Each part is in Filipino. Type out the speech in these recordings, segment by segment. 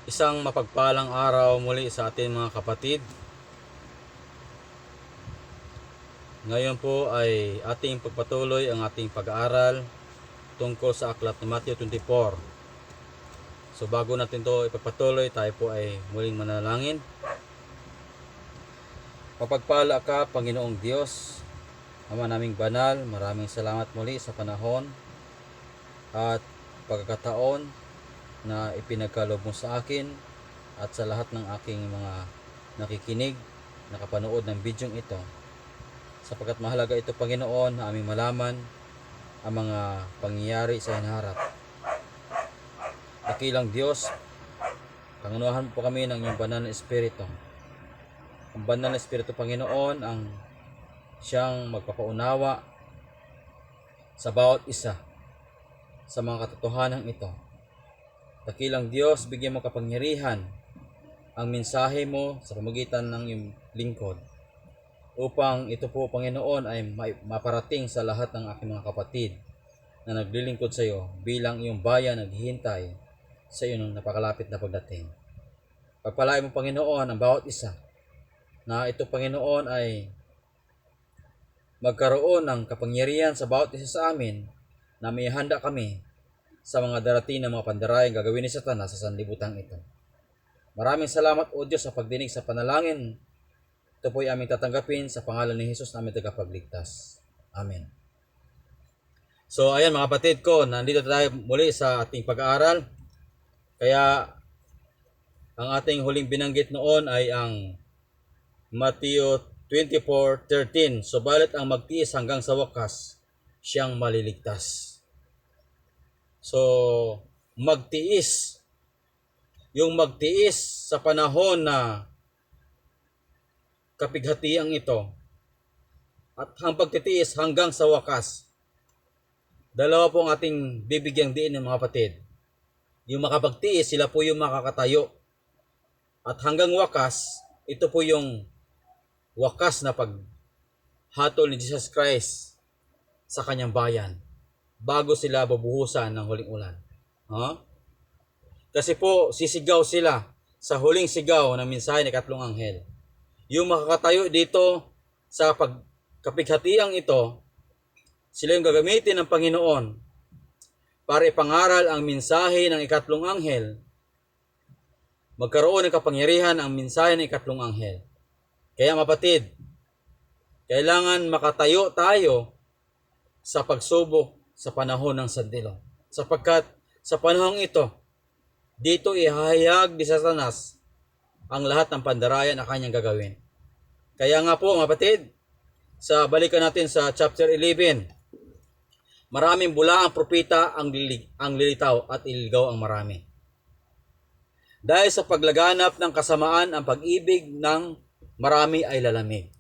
Isang mapagpalang araw muli sa ating mga kapatid. Ngayon po ay ating pagpatuloy ang ating pag-aaral tungkol sa aklat ni Matthew 24. So bago natin to ipagpatuloy, tayo po ay muling manalangin. Mapagpala ka, Panginoong Diyos, Ama naming banal, maraming salamat muli sa panahon at pagkakataon na ipinagkaloob mo sa akin at sa lahat ng aking mga nakikinig, nakapanood ng bidyong ito, sapagkat mahalaga ito, Panginoon, na aming malaman ang mga pangyayari sa hinaharap. Dakilang Diyos, pangunahan po kami ng iyong banal na Espiritu. Ang banal na Espiritu, Panginoon, ang siyang magpapaunawa sa bawat isa sa mga katotohanan ito. Dakilang Diyos, bigyan mo kapangyarihan ang mensahe mo sa pamamagitan ng iyong lingkod, upang ito po, Panginoon, ay maparating sa lahat ng aking mga kapatid na naglilingkod sa iyo bilang iyong bayan naghihintay sa iyong napakalapit na pagdating. Pagpalain mo, Panginoon, ang bawat isa na ito, Panginoon, ay magkaroon ng kapangyarihan sa bawat isa sa amin na may handa kami sa mga darating na mga pandarayang gagawin ni Satanas sa sanlibutan ito. Maraming salamat, O Diyos, sa pagdinig sa panalangin. Ito po ay aming tatanggapin sa pangalan ni Jesus na aming tagapagligtas. Amen. So ayan mga kapatid ko, nandito tayo muli sa ating pag-aaral. Kaya ang ating huling binanggit noon ay ang Matthew 24:13. Subalit ang magtiis hanggang sa wakas, siyang maliligtas. So magtiis. Yung magtiis sa panahon na kapighatian ito at ang pagtitiis hanggang sa wakas. Dalawa po ang ating bibigyang diin ng mga kapatid. Yung makapagtiis, sila po yung makakatayo. At hanggang wakas, ito po yung wakas na paghatol ni Jesus Christ sa kanyang bayan bago sila bubuhusan ng huling ulan. Kasi po, sisigaw sila sa huling sigaw ng mensahe ng ikatlong anghel. Yung makakatayo dito sa pagkapighatiang ito, sila yung gagamitin ng Panginoon para ipangaral ang mensahe ng ikatlong anghel. Magkaroon ng kapangyarihan ang mensahe ng ikatlong anghel. Kaya mapatid, kailangan makatayo tayo sa pagsubok sa panahon ng sandilo. Sapagkat sa panahong ito, dito ihahayag ni Satanas ang lahat ng pandarayan na kanyang gagawin. Kaya nga po mga kapatid, sa balikan natin sa chapter 11, maraming bula ang propeta ang lilitaw at ililigaw ang marami. Dahil sa paglaganap ng kasamaan, ang pag-ibig ng marami ay lalamig.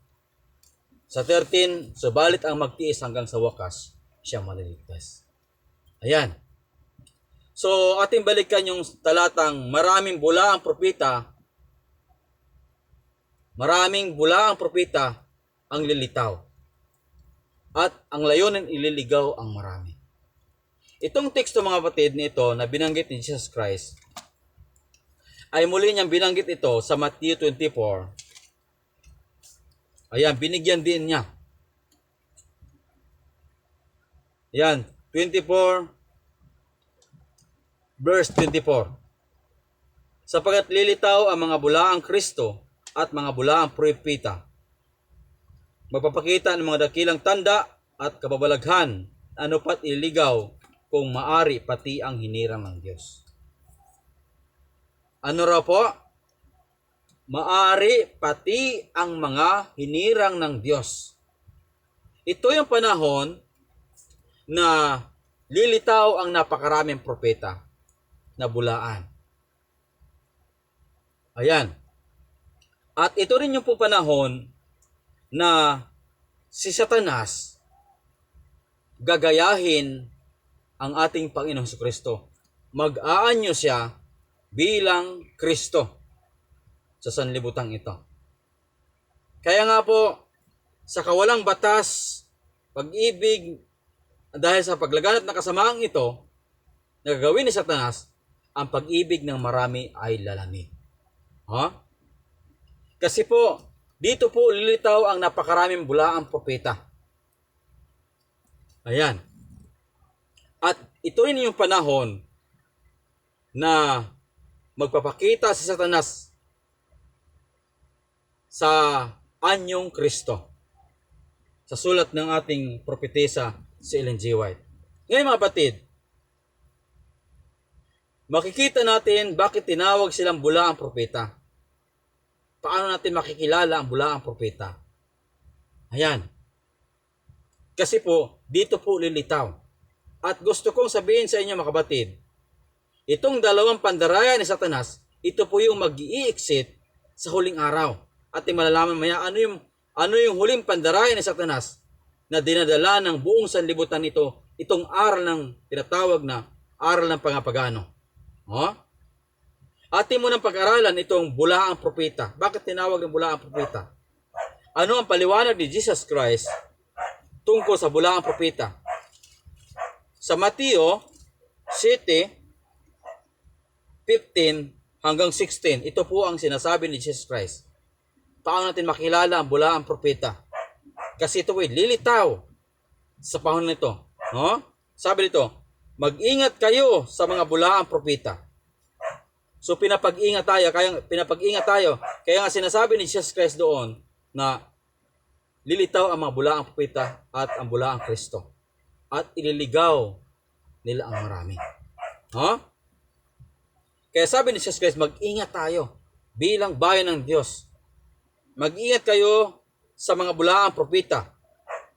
Sa 13, subalit ang magtiis hanggang sa wakas, siya maliligtas. Ayan. So, ating balikan yung talatang maraming bula ang propeta ang lilitaw. At ang layunin ililigaw ang marami. Itong teksto mga kapatid nito na binanggit ni Jesus Christ ay muli niyang binanggit ito sa Matthew 24. Ayan, binigyan din niya. Ayan, 24 verse 24. Sapagat lilitaw ang mga bulaang Kristo at mga bulaang propeta. Magpapakita ng mga dakilang tanda at kababalaghan, ano pat iligaw kung maari pati ang hinirang ng Diyos. Ano raw po? Maari pati ang mga hinirang ng Diyos. Ito yung panahon na lilitaw ang napakaraming propeta na bulaan. Ayan. At ito rin yung po panahon na si Satanas gagayahin ang ating Panginoong Kristo. Mag-aanyo siya bilang Kristo sa sanlibutan ito. Kaya nga po, sa kawalang batas, pag-ibig, dahil sa paglaganap ng kasamaang ito, na gagawin ni Satanas, ang pag-ibig ng marami ay lalamig. Ha? Kasi po, dito po lilitaw ang napakaraming bulaang propeta. Ayan. At ito rin yung panahon na magpapakita si Satanas sa anyong Kristo. Sa sulat ng ating propetesa si Ellen G. White. Ngayon mga batid, makikita natin bakit tinawag silang bulaang propeta. Paano natin makikilala ang bulaang propeta? Ayan. Kasi po, dito po lilitaw. At gusto kong sabihin sa inyo mga kabatid, itong dalawang pandaraya ni Satanas, ito po yung mag-i-exit sa huling araw. At malalaman maya ano yung huling pandaraya ni Satanas na dinadala ng buong sanlibutan nito, itong aral ng tinatawag na aral ng pangapagano. Atin mo ng pag-aralan itong bulaang propeta. Bakit tinawag ng bulaang propeta? Ano ang paliwanag ni Jesus Christ tungkol sa bulaang propeta? Sa Mateo 7:15 hanggang 16, ito po ang sinasabi ni Jesus Christ. Paano natin makilala ang bulaang propeta? Kasi ito ay lilitaw sa panahon nito. Sabi nito, mag-ingat kayo sa mga bulaang propeta. So pinapag-ingat tayo. Kaya nga sinasabi ni Jesus Christ doon na lilitaw ang mga bulaang propeta at ang bulaang Kristo. At ililigaw nila ang marami. Kaya sabi ni Jesus Christ, mag-ingat tayo bilang bayan ng Diyos. Mag-ingat kayo sa mga bulaang propeta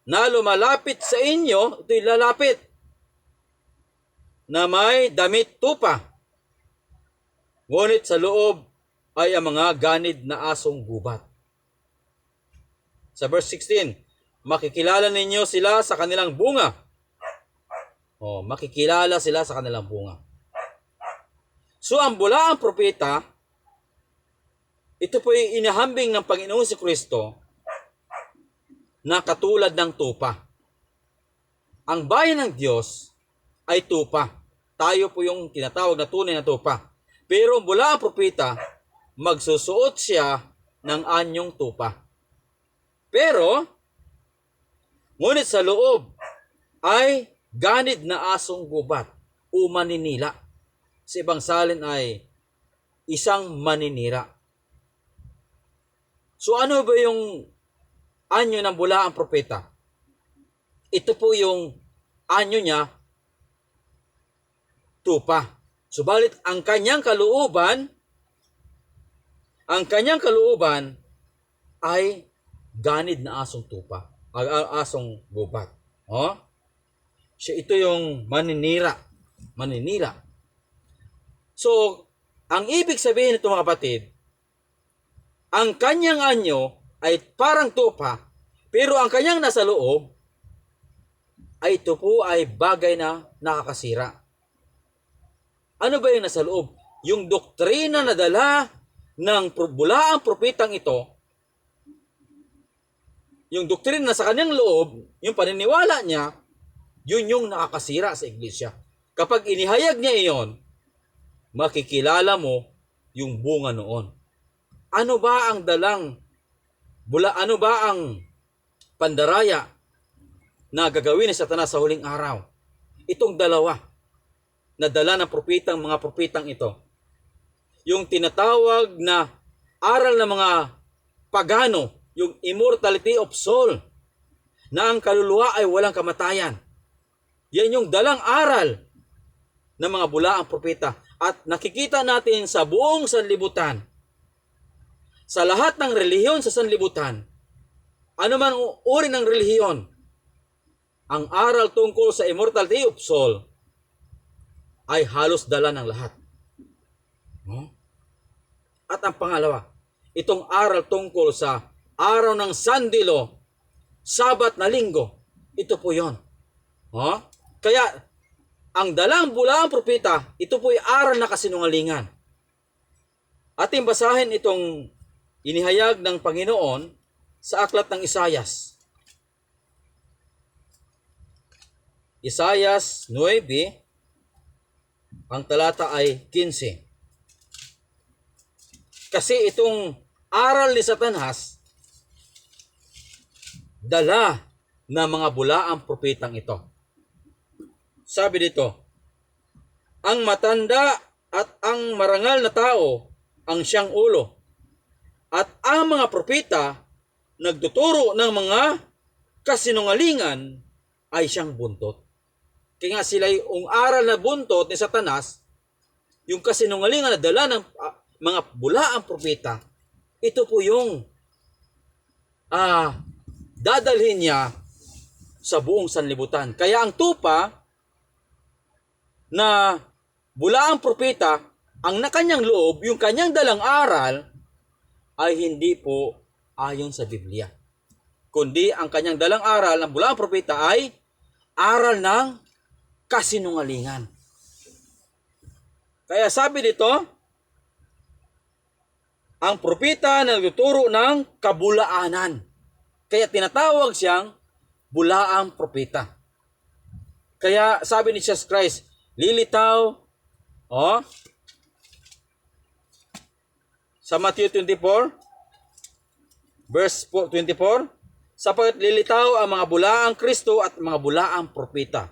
na lumalapit sa inyo, ito'y lalapit, na may damit tupa. Ngunit sa loob ay ang mga ganid na asong gubat. Sa verse 16, makikilala ninyo sila sa kanilang bunga. Makikilala sila sa kanilang bunga. So ang bulaang propeta, ito po ay inihambing ng Panginoon si Kristo na katulad ng tupa. Ang bayan ng Diyos ay tupa. Tayo po yung tinatawag na tunay na tupa. Pero mula ang propeta, magsusuot siya ng anyong tupa. Pero, ngunit sa loob ay ganid na asong gubat o maninila. Sa ibang salin ay isang maninira. So ano ba yung anyo ng bulaang propeta? Ito po yung anyo niya, tupa. Subalit ang kanyang kalooban ay ganid na asong tupa, asong gubat. Ito yung maninira. So, ang ibig sabihin nito mga kapatid, ang kanyang anyo ay parang tupa, pero ang kanyang nasa loob ay ito po ay bagay na nakakasira. Ano ba yung nasa loob? Yung doktrina na dala ng bulaang propetang ito, yung doktrina na sa kanyang loob, yung paniniwala niya, yun yung nakakasira sa iglesia. Kapag inihayag niya iyon, makikilala mo yung bunga noon. Ano ba ang pandaraya na gagawin ni Satanas sa huling araw? Itong dalawa na dala ng mga propetang ito. Yung tinatawag na aral ng mga pagano, yung immortality of soul, na ang kaluluwa ay walang kamatayan. Yan yung dalang aral ng mga bulaang propeta. At nakikita natin sa buong sanlibutan, sa lahat ng relihiyon sa sanlibutan, ano man uri ng relihiyon, ang aral tungkol sa immortality of soul ay halos dala ng lahat. At ang pangalawa, itong aral tungkol sa araw ng sandilo, Sabat na linggo, ito po yon. Kaya, ang dalang bulaang propeta, ito po ay aral na kasinungalingan. Ating basahin itong inihayag ng Panginoon sa aklat ng Isayas. Isayas 9, Ang talata ay 15. Kasi itong aral ni Satanas, dala ng mga bulaang propetang ito. Sabi dito, ang matanda at ang marangal na tao ang siyang ulo. At ang mga propeta nagtuturo ng mga kasinungalingan ay siyang buntot. Kaya nga sila yung aral na buntot ni Satanas, yung kasinungalingan na dala ng mga bulaang propeta, ito po yung dadalhin niya sa buong sanlibutan. Kaya ang tupa na bulaang propeta, ang nakanyang loob, yung kanyang dalang aral, ay hindi po ayon sa Biblia. Kundi ang kanyang dalang aral ng bulaang propeta ay aral ng kasinungalingan. Kaya sabi dito, ang propeta na nagtuturo ng kabulaanan. Kaya tinatawag siyang bulaang propeta. Kaya sabi ni Jesus Christ, lilitaw, sa Matthew 24, verse 24, sapagkat lilitaw ang mga bulaang Kristo at mga bulaang propeta.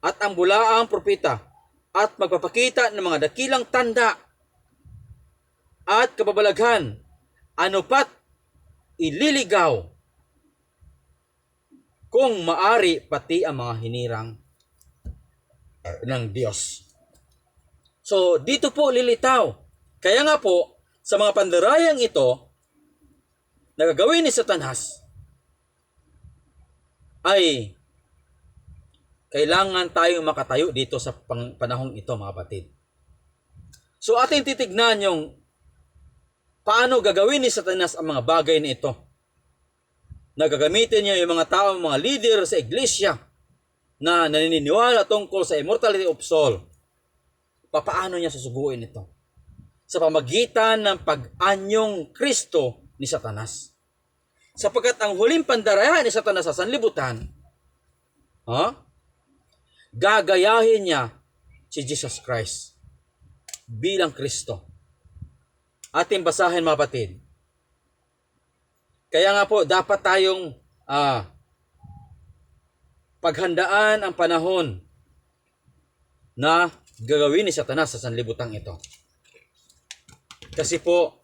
At ang bulaang propeta at magpapakita ng mga dakilang tanda at kababalaghan, ano pat ililigaw, kung maari pati ang mga hinirang ng Diyos. So, dito po lilitaw. Kaya nga po, sa mga pandarayang ito, na gagawin ni Satanas, ay kailangan tayong makatayo dito sa panahong ito, mga kapatid. So, ating titignan yung paano gagawin ni Satanas ang mga bagay na ito. Nagagamitin niya yung mga tao, mga leader sa iglesia na naniniwala tungkol sa immortality of soul. Paano niya susuguin ito? Sa pamagitan ng pag-anyong Kristo ni Satanas. Sapagkat ang huling pandarayan ni Satanas sa sanlibutan, gagayahin niya si Jesus Christ bilang Kristo. Ating basahin, mga kapatid. Kaya nga po, dapat tayong paghandaan ang panahon na gagawin ni Satanas sa sanlibutan ito. Kasi po,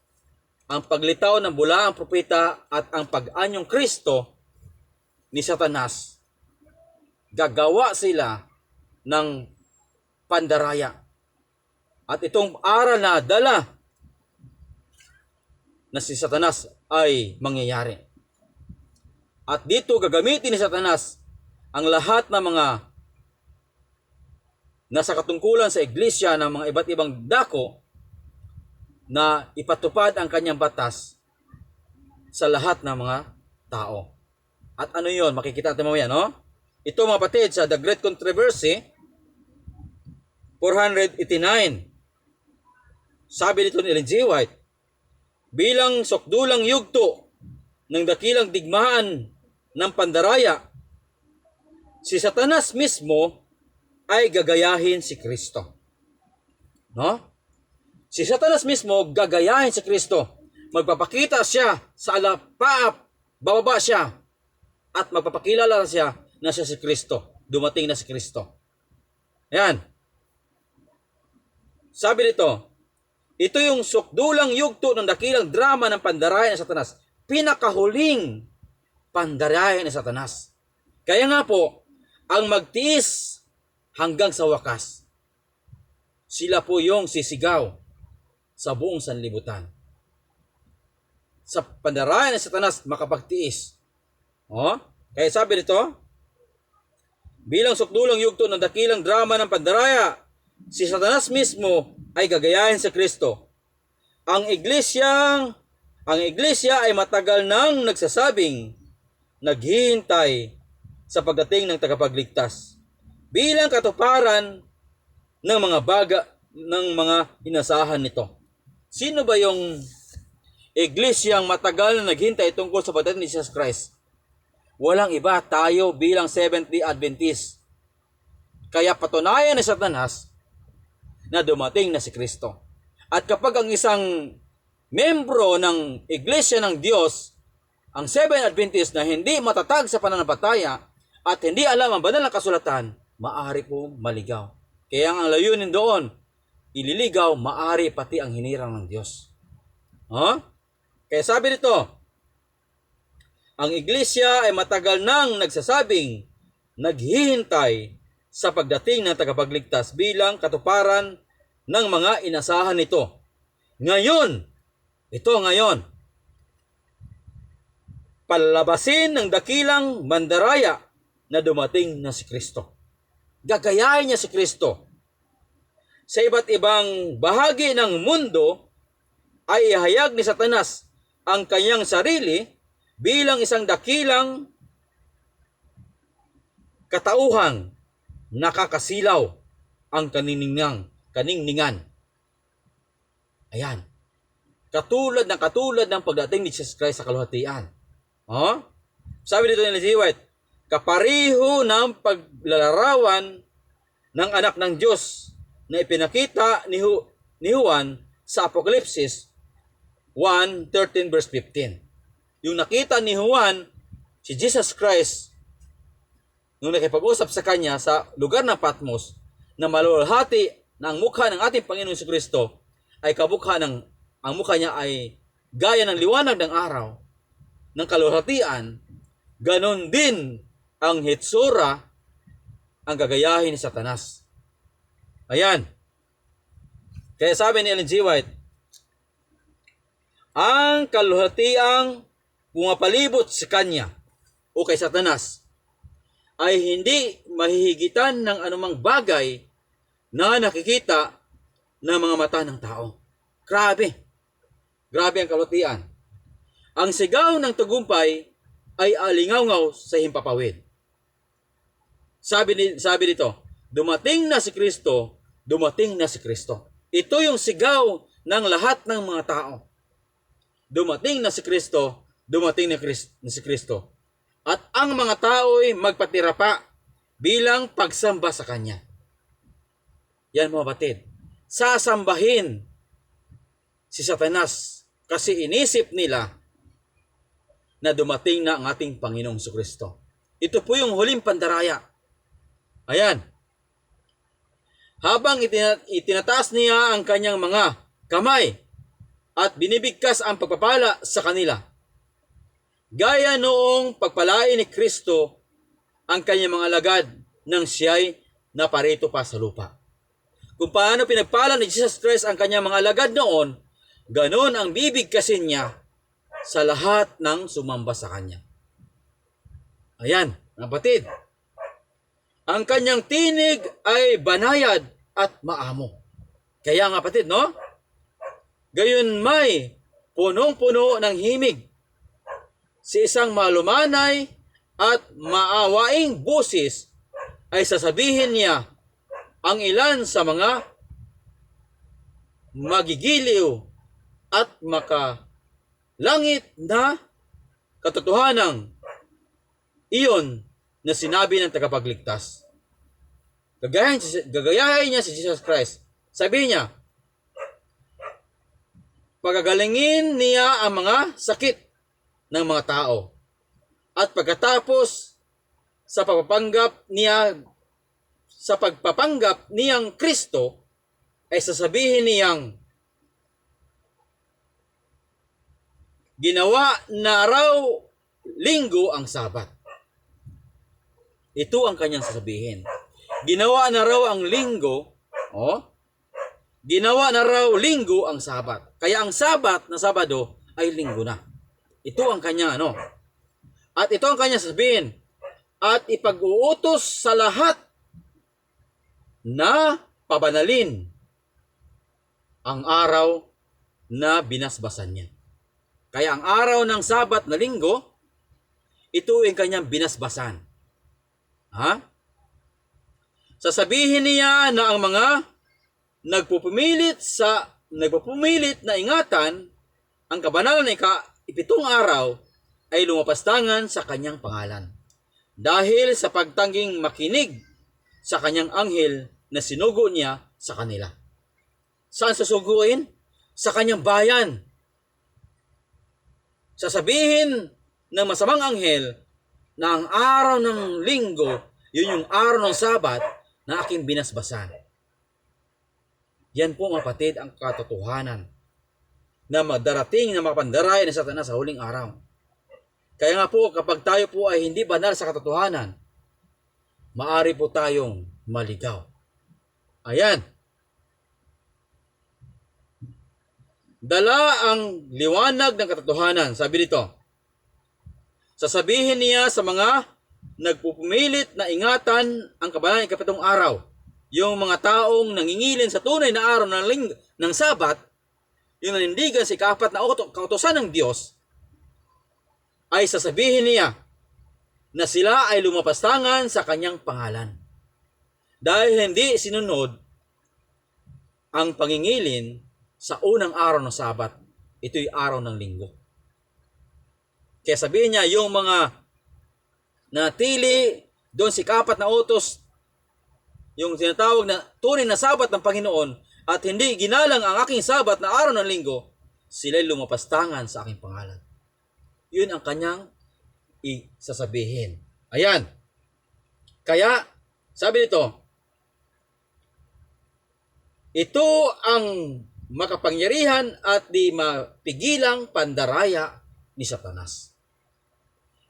ang paglitaw ng bulaang propeta at ang pag-anyong Kristo ni Satanas, gagawa sila ng pandaraya. At itong aral na dala na si Satanas ay mangyayari. At dito gagamitin ni Satanas ang lahat ng mga nasa katungkulan sa iglesia ng mga iba't ibang dako na ipatupad ang kanyang batas sa lahat ng mga tao. At ano yon? Makikita natin mamaya, no? Ito, mga kapatid, sa The Great Controversy, 489. Sabi dito ni Ellen G. White, bilang sukdulang yugto ng dakilang digmaan ng pandaraya, si Satanas mismo ay gagayahin si Kristo. No? Si Satanas mismo gagayahin si Kristo. Magpapakita siya sa alapaap, bababa siya, at magpapakilala siya na siya si Kristo. Dumating na si Kristo. Ayan. Sabi dito, ito yung sukdulang yugto ng dakilang drama ng pandaraya ng Satanas. Pinakahuling pandaraya ng Satanas. Kaya nga po, ang magtiis hanggang sa wakas, sila po yung sisigaw sa buong sanlibutan. Sa pandaraya ng Satanas, makapagtiis. Kaya sabi dito, bilang sukdulang yugto ng dakilang drama ng pandaraya, si Satanas mismo ay gagayahin sa Kristo. Ang iglesia ay matagal nang nagsasabing, naghihintay sa pagdating ng tagapagligtas bilang katuparan ng mga inasahan nito. Sino ba yung iglesyang matagal na naghintay tungkol sa pagdating ni Jesus Christ? Walang iba, tayo bilang Seventh-day Adventist. Kaya patunayan ni Satanas na dumating na si Kristo. At kapag ang isang membro ng Iglesia ng Diyos, ang Seventh Adventist na hindi matatag sa pananampalataya at hindi alam ang banal na kasulatan, maaari po maligaw. Kaya ang layunin doon, ililigaw, maaari pati ang hinirang ng Diyos. Kaya sabi dito, ang Iglesia ay matagal nang nagsasabing naghihintay sa pagdating ng tagapagligtas bilang katuparan ng mga inasahan nito. Ngayon, palabasin ng dakilang mandaraya na dumating na si Kristo. Gagayahin niya si Kristo. Sa iba't ibang bahagi ng mundo ay ihayag ni Satanas ang kanyang sarili bilang isang dakilang katauhang nakakasilaw ang kaningningan. Ayan. Katulad ng pagdating ni Jesus Christ sa kaluhatian. Sabi dito ni Ellen G. White, kapariho ng paglalarawan ng anak ng Diyos na ipinakita ni Juan sa Apokalipsis 1:13 verse 15. Yung nakita ni Juan, si Jesus Christ, nung nakipag-usap sa kanya sa lugar ng Patmos, na malulhati na ang mukha ng ating Panginoon si Kristo ay ang mukha niya ay gaya ng liwanag ng araw, ng kaluhatian, ganon din ang hitsura ang gagayahin ni Satanas. Ayan. Kaya sabi ni Ellen G. White, ang kaluhatiang pumapalibot sa kanya o kay Satanas ay hindi mahihigitan ng anumang bagay na nakikita ng mga mata ng tao. Grabe ang kaluhatian. Ang sigaw ng tagumpay ay alingaw-ngaw sa himpapawid. Sabi dito, dumating na si Kristo. Ito yung sigaw ng lahat ng mga tao. Dumating na si Kristo. At ang mga tao ay magpatira pa bilang pagsamba sa Kanya. Yan mga batid. Sasambahin si Satanas kasi inisip nila na dumating na ang ating Panginoong Kristo. Ito po yung huling pandaraya. Ayan. Habang itinataas niya ang kanyang mga kamay at binibigkas ang pagpapala sa kanila. Gaya noong pagpalain ni Kristo ang kanyang mga alagad nang siya'y naparito pa sa lupa. Kung paano pinagpala ni Jesus Christ ang kanyang mga alagad noon, ganon ang bibigkasin niya sa lahat ng sumamba sa kanya. Ayan, mga batid. Ang kanyang tinig ay banayad at maamo. Kaya nga batid, no? Gayon may punong-puno ng himig. Si isang malumanay at maawaing busis ay sasabihin niya ang ilan sa mga magigiliw at makalangit na katotohanang iyon na sinabi ng tagapagligtas. Gagayahin niya si Jesus Christ. Sabi niya, pagagalingin niya ang mga sakit ng mga tao. At pagkatapos sa pagpapanggap niyang Kristo, ay sasabihin niyang ginawa na raw linggo ang Sabat. Ito ang kanyang sasabihin. Ginawa na raw ang linggo, ginawa na raw linggo ang Sabat. Kaya ang Sabat na Sabado ay linggo na. Ito ang kanya, At ito ang kanya sasabihin. At ipag-uutos sa lahat na pabanalin ang araw na binasbasan niya. Kaya ang araw ng Sabat na linggo, ito ang kanyang binasbasan. Sasabihin niya na ang mga nagpupumilit na ingatan ang kabanal na ipitong araw ay lumapastangan sa kanyang pangalan. Dahil sa pagtangging makinig sa kanyang anghel na sinugo niya sa kanila. Saan susuguin? Sa kanyang bayan. Sasabihin ng masamang anghel na ang araw ng linggo, yun yung araw ng Sabat na aking binasbasan. Yan po mga kapatid ang katotohanan na madarating na mapandaray ni Satanas sa huling araw. Kaya nga po kapag tayo po ay hindi banal sa katotohanan, maari po tayong maligaw. Ayan. Dala ang liwanag ng katotohanan. Sabi dito, sasabihin niya sa mga nagpupumilit na ingatan ang kabanatang ikapitong araw. Yung mga taong nangingilin sa tunay na araw ng Sabat, yung nanindigan sa ika-4 na kautusan ng Diyos, ay sasabihin niya na sila ay lumapastangan sa kanyang pangalan. Dahil hindi sinunod ang pangingilin sa unang araw ng Sabat, ito'y araw ng linggo. Kaya sabihin niya, yung mga natili doon si ika-4 na utos, yung tinatawag na tunay na Sabat ng Panginoon, at hindi ginalang ang aking Sabat na araw ng linggo, sila'y lumapastangan sa aking pangalan. Yun ang kanyang isasabihin. Ayan. Kaya, sabi nito, ito ang makapangyarihan at di mapigilang pandaraya ni Satanas.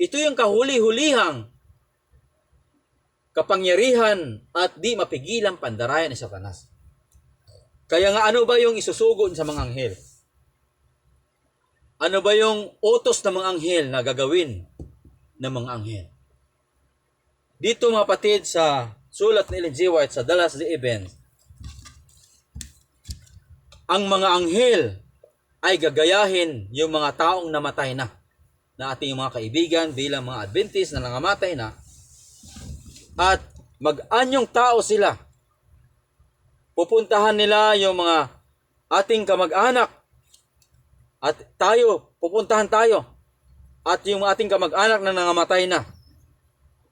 Ito yung kahuli-hulihang kapangyarihan at di mapigilang pandaraya ni Satanas. Kaya nga ano ba yung isusugon sa mga anghel? Ano ba yung utos ng mga anghel na gagawin ng mga anghel? Dito mga kapatid sa sulat ni Ellen G. White sa Dallas the Event, ang mga anghel ay gagayahin yung mga taong namatay na ating mga kaibigan bilang mga Adventist na nangamatay na, at mag-anyong tao sila. Pupuntahan nila yung mga ating kamag-anak at pupuntahan tayo at yung ating kamag-anak na nangamatay na.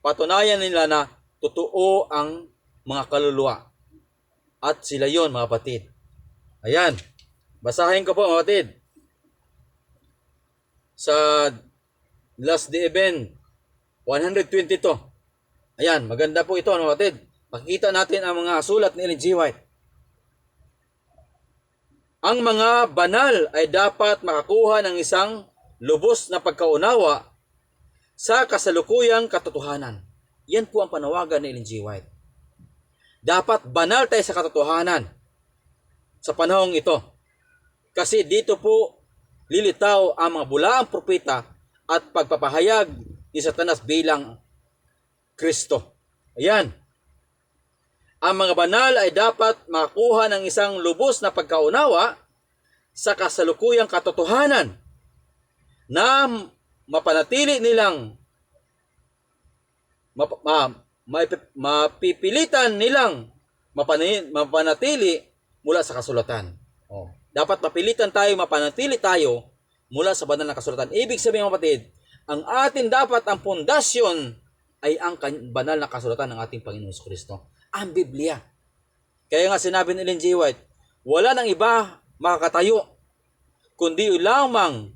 Patunayan nila na totoo ang mga kaluluwa. At sila yon mga kapatid. Ayan. Basahin ko po mga kapatid. Sa Last Day Event 122. Ayan, maganda po ito mga kapatid. Makikita natin ang mga sulat ni Ellen G. White. Ang mga banal ay dapat makakuha ng isang lubos na pagkaunawa sa kasalukuyang katotohanan. Yan po ang panawagan ni Ellen G. White. Dapat banal tayo sa katotohanan sa panahong ito. Kasi dito po lilitaw ang mga bulaang propeta at pagpapahayag ni Satanas bilang Kristo. Ayan. Ang mga banal ay dapat makakuha ng isang lubos na pagkaunawa sa kasalukuyang katotohanan na mapanatili nilang mapipilitan nilang mapanatili mula sa kasulatan. Dapat mapilitan tayo, mapanatili tayo mula sa banal na kasulatan. Ibig sabihin mga kapatid, ang atin dapat ang pundasyon ay ang banal na kasulatan ng ating Panginoon Kristo. Ang Biblia. Kaya nga sinabi ni Ellen G. White, wala nang iba makakatayo, kundi lamang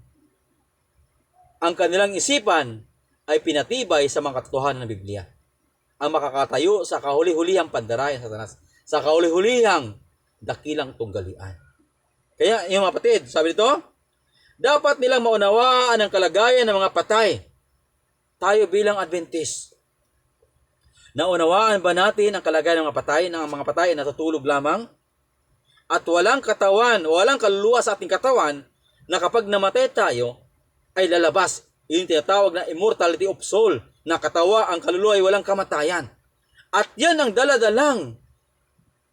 ang kanilang isipan ay pinatibay sa mga katotohanan ng Biblia. Ang makakatayo sa kahuli-hulihang pandarayan sa Satanas, sa kahuli-hulihang dakilang tunggalian. Kaya yung mga kapatid, sabi dito, dapat nilang maunawaan ang kalagayan ng mga patay. Tayo bilang Adventist, naunawaan ba natin ang kalagayan ng mga patay na natutulog lamang? At walang katawan, walang kaluluwa sa ating katawan na kapag namatay tayo, ay lalabas. Yung tinatawag na immortality of soul, na katawa ang kaluluwa ay walang kamatayan. At yan ang daladalang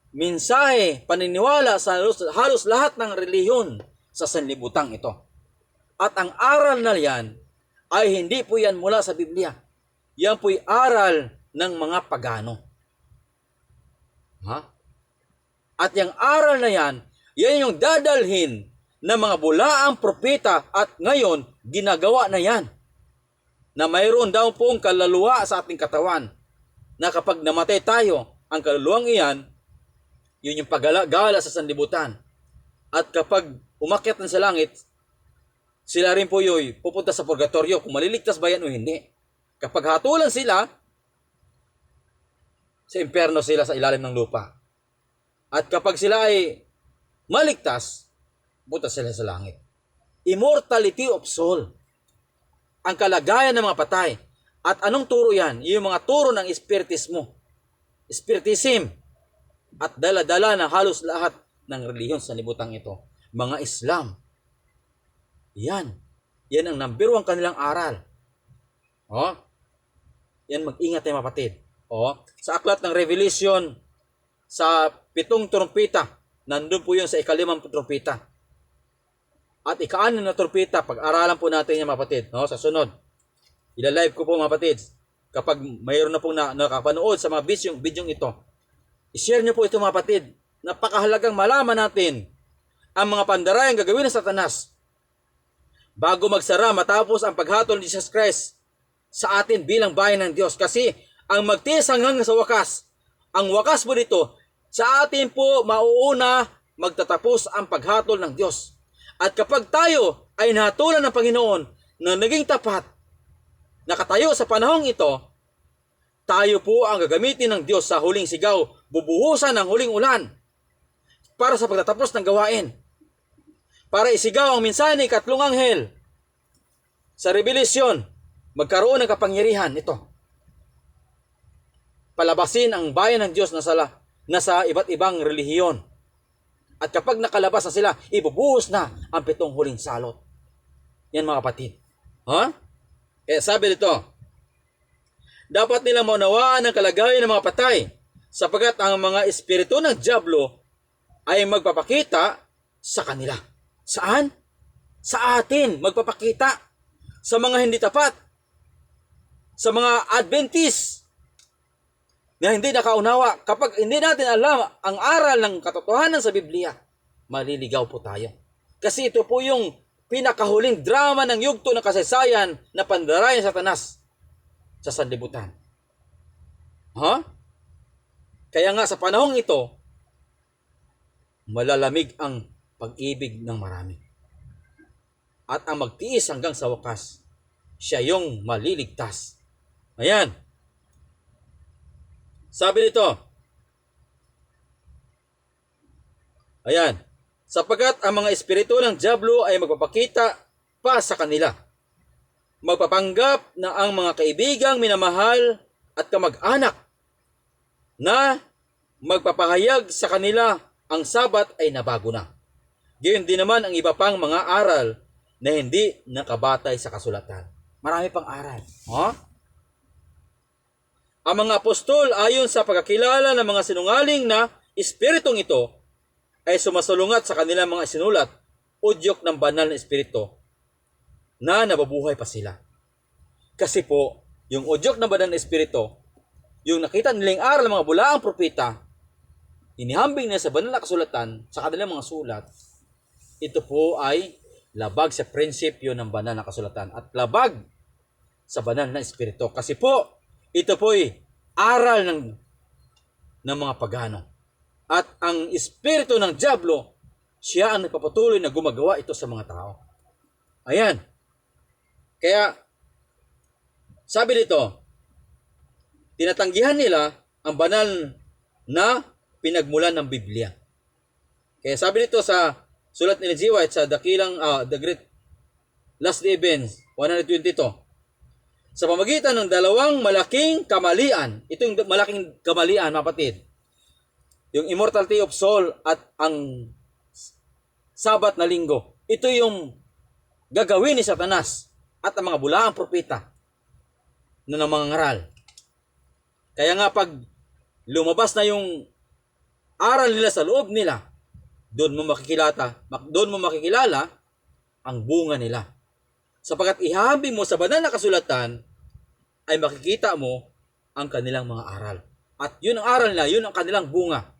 mensahe, paniniwala sa halos lahat ng relihiyon sa sanlibutang ito. At ang aral na yan ay hindi po yan mula sa Biblia. Yan po'y aral ng mga pagano. At yung aral na yan yung dadalhin ng mga bulaang propeta at ngayon ginagawa na yan. Na mayroon daw pong kaluluwa sa ating katawan na kapag namatay tayo ang kaluluwang iyan, yun yung paggala sa sanlibutan. At kapag umakyat na sa langit, sila rin po yung pupunta sa purgatorio kung maliligtas ba yan o hindi. Kapag hatulan sila, sa impyerno sila sa ilalim ng lupa. At kapag sila ay maligtas, punta sila sa langit. Immortality of soul. Ang kalagayan ng mga patay. At anong turo yan? Yung mga turo ng espiritismo. Spiritism. At dala-dala na halos lahat ng relihiyon sa libutan ito. Mga Islam. Yan. Yan ang number 1 kanilang aral. Oh? Yan, mag-ingat tayo mapatid. Oh? Sa aklat ng Revelation, sa 7 trumpeta, nandun po yun sa 5 trumpeta. At 6 na trumpeta, pag-aralan po natin yan mapatid. No? Sa sunod. Ila-live ko po mapatid. Kapag mayroon na pong nakapanood sa mga bidyong ito, i-share nyo po ito mapatid. Napakahalagang malaman natin ang mga pandarayang gagawin ng Satanas bago magsara matapos ang paghatol ni Jesus Christ sa atin bilang bayan ng Diyos. Kasi ang magtiis hanggang sa wakas, ang wakas po dito, sa atin po mauuna magtatapos ang paghatol ng Diyos. At kapag tayo ay nahatulan ng Panginoon na naging tapat, nakatayo sa panahong ito, tayo po ang gagamitin ng Diyos sa huling sigaw, bubuhusan ng huling ulan para sa pagtatapos ng gawain. Para isigaw ang mensahe ni ikatlong anghel sa Revelation, magkaroon ng kapangyarihan ito. Palabasin ang bayan ng Diyos na sa iba't ibang relihiyon. At kapag nakalabas na sila, ibubuhos na ang 7 huling salot. Yan mga kapatid. Huh? Kaya sabi dito, dapat nilang maunawaan ang kalagayan ng mga patay sapagkat ang mga espiritu ng dyablo ay magpapakita sa kanila. Saan? Sa atin, magpapakita. Sa mga hindi tapat. Sa mga Adventist na hindi nakaunawa. Kapag hindi natin alam ang aral ng katotohanan sa Biblia, maliligaw po tayo. Kasi ito po yung pinakahuling drama ng yugto ng kasaysayan na pandarayan sa Satanas sa sanlibutan. Ha? Kaya nga sa panahong ito, malalamig ang pag-ibig ng marami. At ang magtiis hanggang sa wakas, siya yung maliligtas. Ayan. Sabi nito, ayan, sapagkat ang mga espiritu ng dyablo ay magpapakita pa sa kanila. Magpapanggap na ang mga kaibigang minamahal at kamag-anak na magpapahayag sa kanila ang Sabat ay nabago na. Gayon din naman ang iba pang mga aral na hindi nakabatay sa kasulatan. Marami pang aral. Huh? Ang mga apostol ayon sa pagkakilala ng mga sinungaling na espiritong ito ay sumasalungat sa kanilang mga isinulat, udyok ng banal na espiritu na nababuhay pa sila. Kasi po, yung udyok ng banal na espiritu, yung nakita nilang aral ng mga bulaang propeta, inihambing nila sa banal na kasulatan, sa kanilang mga sulat, ito po ay labag sa prinsipyo ng banal na kasulatan at labag sa banal na espiritu. Kasi po, ito po ay aral ng mga pagano. At ang espiritu ng dyablo, siya ang nagpapatuloy na gumagawa ito sa mga tao. Ayan. Kaya, sabi dito, tinatanggihan nila ang banal na pinagmulan ng Biblia. Kaya sabi dito sa sulat ni G. White sa The Great Last Events 122, sa pamagitan ng dalawang malaking kamalian, ito yung malaking kamalian, mapatid, yung immortality of soul at ang Sabat na linggo, ito yung gagawin ni Satanas at ang mga bulaang propeta na ng mga ngaral. Kaya nga pag lumabas na yung aral nila sa loob nila, doon mo makikilala ang bunga nila. Sapagkat ihahambing mo sa banal na kasulatan, ay makikita mo ang kanilang mga aral. At yun ang aral nila, yun ang kanilang bunga.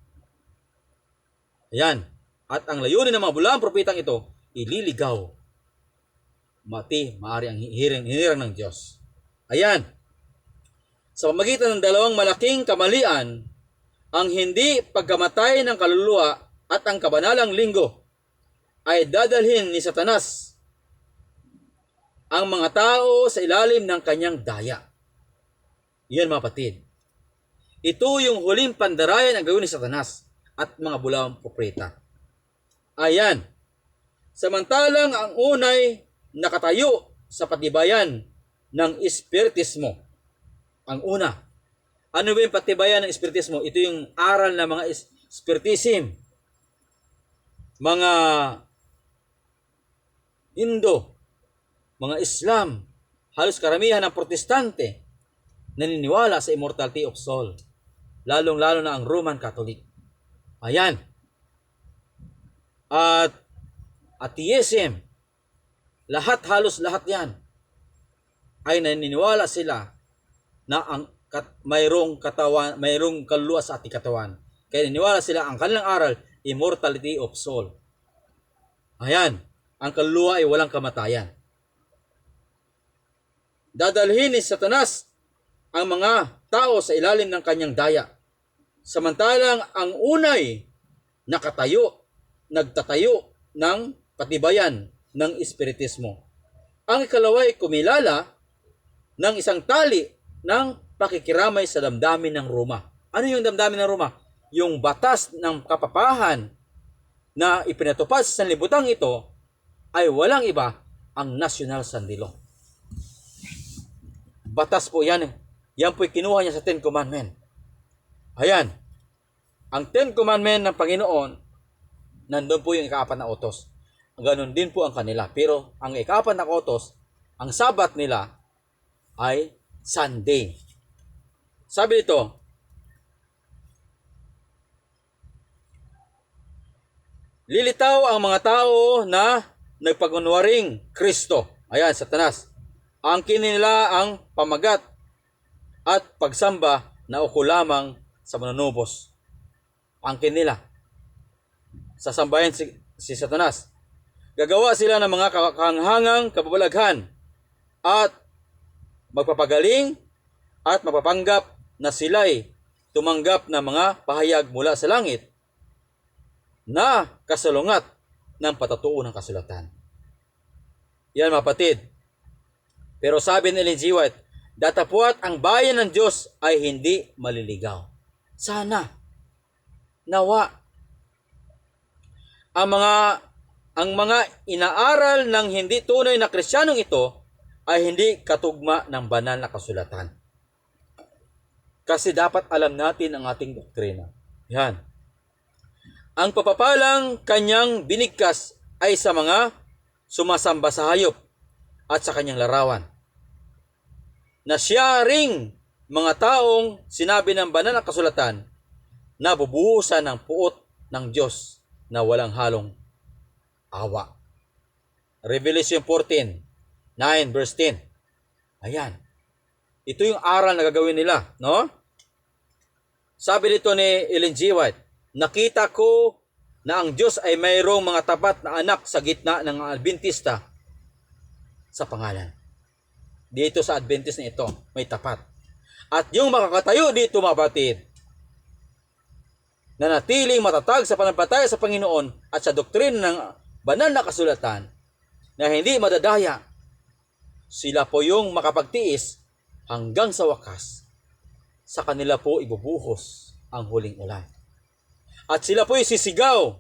Ayan. At ang layunin ng mga bulaang propetang ito, ililigaw. Maari ang hinirang ng Diyos. Ayan. Sa pamagitan ng dalawang malaking kamalian, ang hindi pagkamatay ng kaluluwa at ang kabanalang linggo ay dadalhin ni Satanas ang mga tao sa ilalim ng kanyang daya. Yan mga kapatid. Ito yung huling pandarayan ang gawin ni Satanas at mga bulawang propeta. Ayan. Samantalang ang unay nakatayo sa patibayan ng espiritismo. Ang una. Ano ba yung patibayan ng espiritismo? Ito yung aral ng mga spiritism. Mga Indo, mga Islam, halos karamihan ng protestante naniniwala sa immortality of soul. Lalong-lalo na ang Roman Catholic. Ayan. At atheism, halos lahat yan ay naniniwala sila na mayroong katawan, mayroong kaluluwa sa ating katawan. Kaya naniniwala sila ang kanilang aral, immortality of soul. Ayan, ang kaluluwa ay walang kamatayan. Dadalhin ni Satanas ang mga tao sa ilalim ng kanyang daya. Samantalang ang unay nagtatayo ng patibayan ng espiritismo. Ang ikalawa ay kumilala ng isang tali ng pakikiramay sa damdamin ng Roma. Ano yung damdamin ng Roma? Yung batas ng kapapahan na ipinatupad sa sanlibutan ito ay walang iba ang National Sandilo. Batas po yan. Yan po'y kinuha niya sa Ten Commandment. Ayan. Ang Ten Commandment ng Panginoon, nandun po yung ikaapat na utos. Ganon din po ang kanila. Pero ang ikaapat na utos, ang Sabat nila ay Sunday. Sabi dito, lilitaw ang mga tao na nagpagunwaring Kristo. Ayan, Satanas. Angkin nila ang pamagat at pagsamba na uko lamang sa manunubos. Angkin nila. Sasambahin si Satanas. Gagawa sila ng mga kahanghangang kababalaghan at magpapagaling at mapapanggap na sila'y tumanggap ng mga pahayag mula sa langit na kasalungat ng patatuo ng kasulatan. Yan mga kapatid. Pero sabi ni Ellen G. White, datapwat ang bayan ng Diyos ay hindi maliligaw. Sana. Nawa. Ang mga inaaral ng hindi tunay na Kristiyanong ito ay hindi katugma ng banal na kasulatan. Kasi dapat alam natin ang ating doktrina. Yan. Ang papapalang kanyang binigkas ay sa mga sumasamba sa hayop at sa kanyang larawan. Na siya ring mga taong sinabi ng banal na kasulatan na bubuhusan ng puot ng Diyos na walang halong awa. Revelation 14, 9 verse 10. Ayan. Ito yung aral na gagawin nila, no? Sabi dito ni Ellen G. White, nakita ko na ang Diyos ay mayroong mga tapat na anak sa gitna ng Adventista sa pangalan. Dito sa Adventist na ito, may tapat. At yung makakatayo dito, mga batid, na natiling matatag sa pananampalataya sa Panginoon at sa doktrina ng banal na kasulatan na hindi madadaya, sila po yung makapagtiis hanggang sa wakas. Sa kanila po ibubuhos ang huling ulan. At sila po sisigaw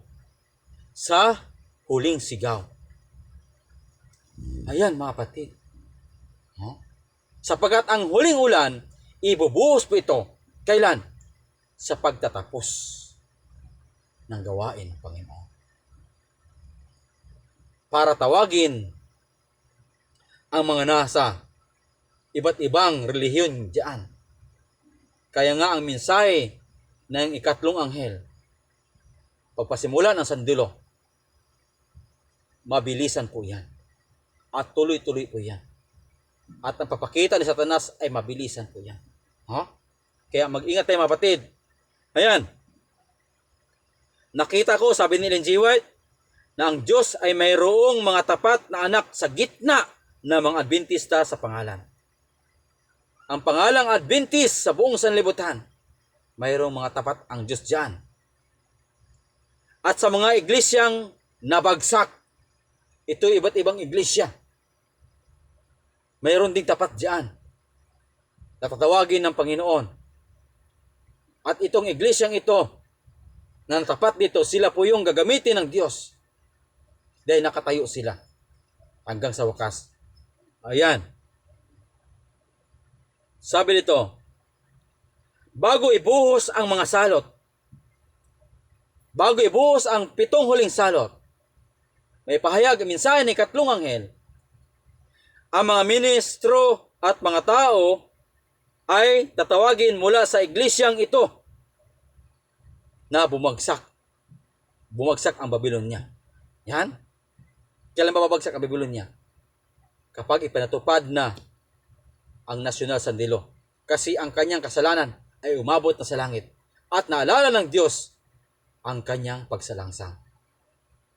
sa huling sigaw. Ayan mga kapatid. Sapagat ang huling ulan, ibubuhos po ito. Kailan? Sa pagtatapos ng gawain ng Panginoon. Para tawagin ang mga nasa iba't ibang relihiyon diyan. Kaya nga ang mensahe ng ikatlong anghel, pagpasimula ng sandilo, mabilisan po yan. At tuloy-tuloy po yan. At ang papakita ni Satanas ay mabilisan po yan. Kaya mag-ingat tayo mga kapatid. Ayan. Nakita ko, sabi ni Ellen G. White, na ang Diyos ay mayroong mga tapat na anak sa gitna ng mga Adventista sa pangalan. Ang pangalang Adventist sa buong sanlibutan, mayroong mga tapat ang Diyos diyan. At sa mga iglesyang nabagsak, ito iba't ibang iglesia, mayroon ding tapat diyan na tatawagin ng Panginoon. At itong iglesyang ito, na tapat dito, sila po yung gagamitin ng Diyos. Dahil nakatayo sila hanggang sa wakas. Ayan. Sabi dito, bago ibuhos ang mga salot, bago ibuhos ang 7 huling salot, may pahayag ang mensahe ni ikatlong anghel. Ang mga ministro at mga tao ay tatawagin mula sa iglesyang ito na bumagsak. Bumagsak ang Babylonia. Yan. Kailan babagsak ang Babylonia? Kapag ipinatupad na ang nasyonal sandilo. Kasi ang kanyang kasalanan ay umabot na sa langit. At naalala ng Diyos ang kanyang pagsalangsang.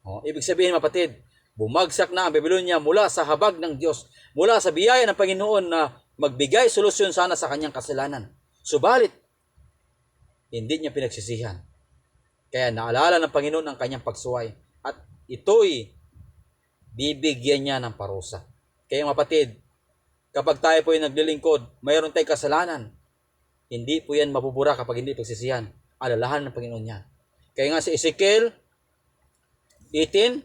Ibig sabihin, mapatid, bumagsak na ang Babylonia mula sa habag ng Diyos, mula sa biyaya ng Panginoon na magbigay solusyon sana sa kanyang kasalanan. Subalit, hindi niya pinagsisihan. Kaya naalala ng Panginoon ang kanyang pagsuway. At ito'y bibigyan niya ng parusa. Kaya mapatid, kapag tayo po ay naglilingkod, mayroon tayong kasalanan. Hindi po yan mabubura kapag hindi pagsisihan. Alalahan ng Panginoon niya. Kaya nga si Ezekiel 18,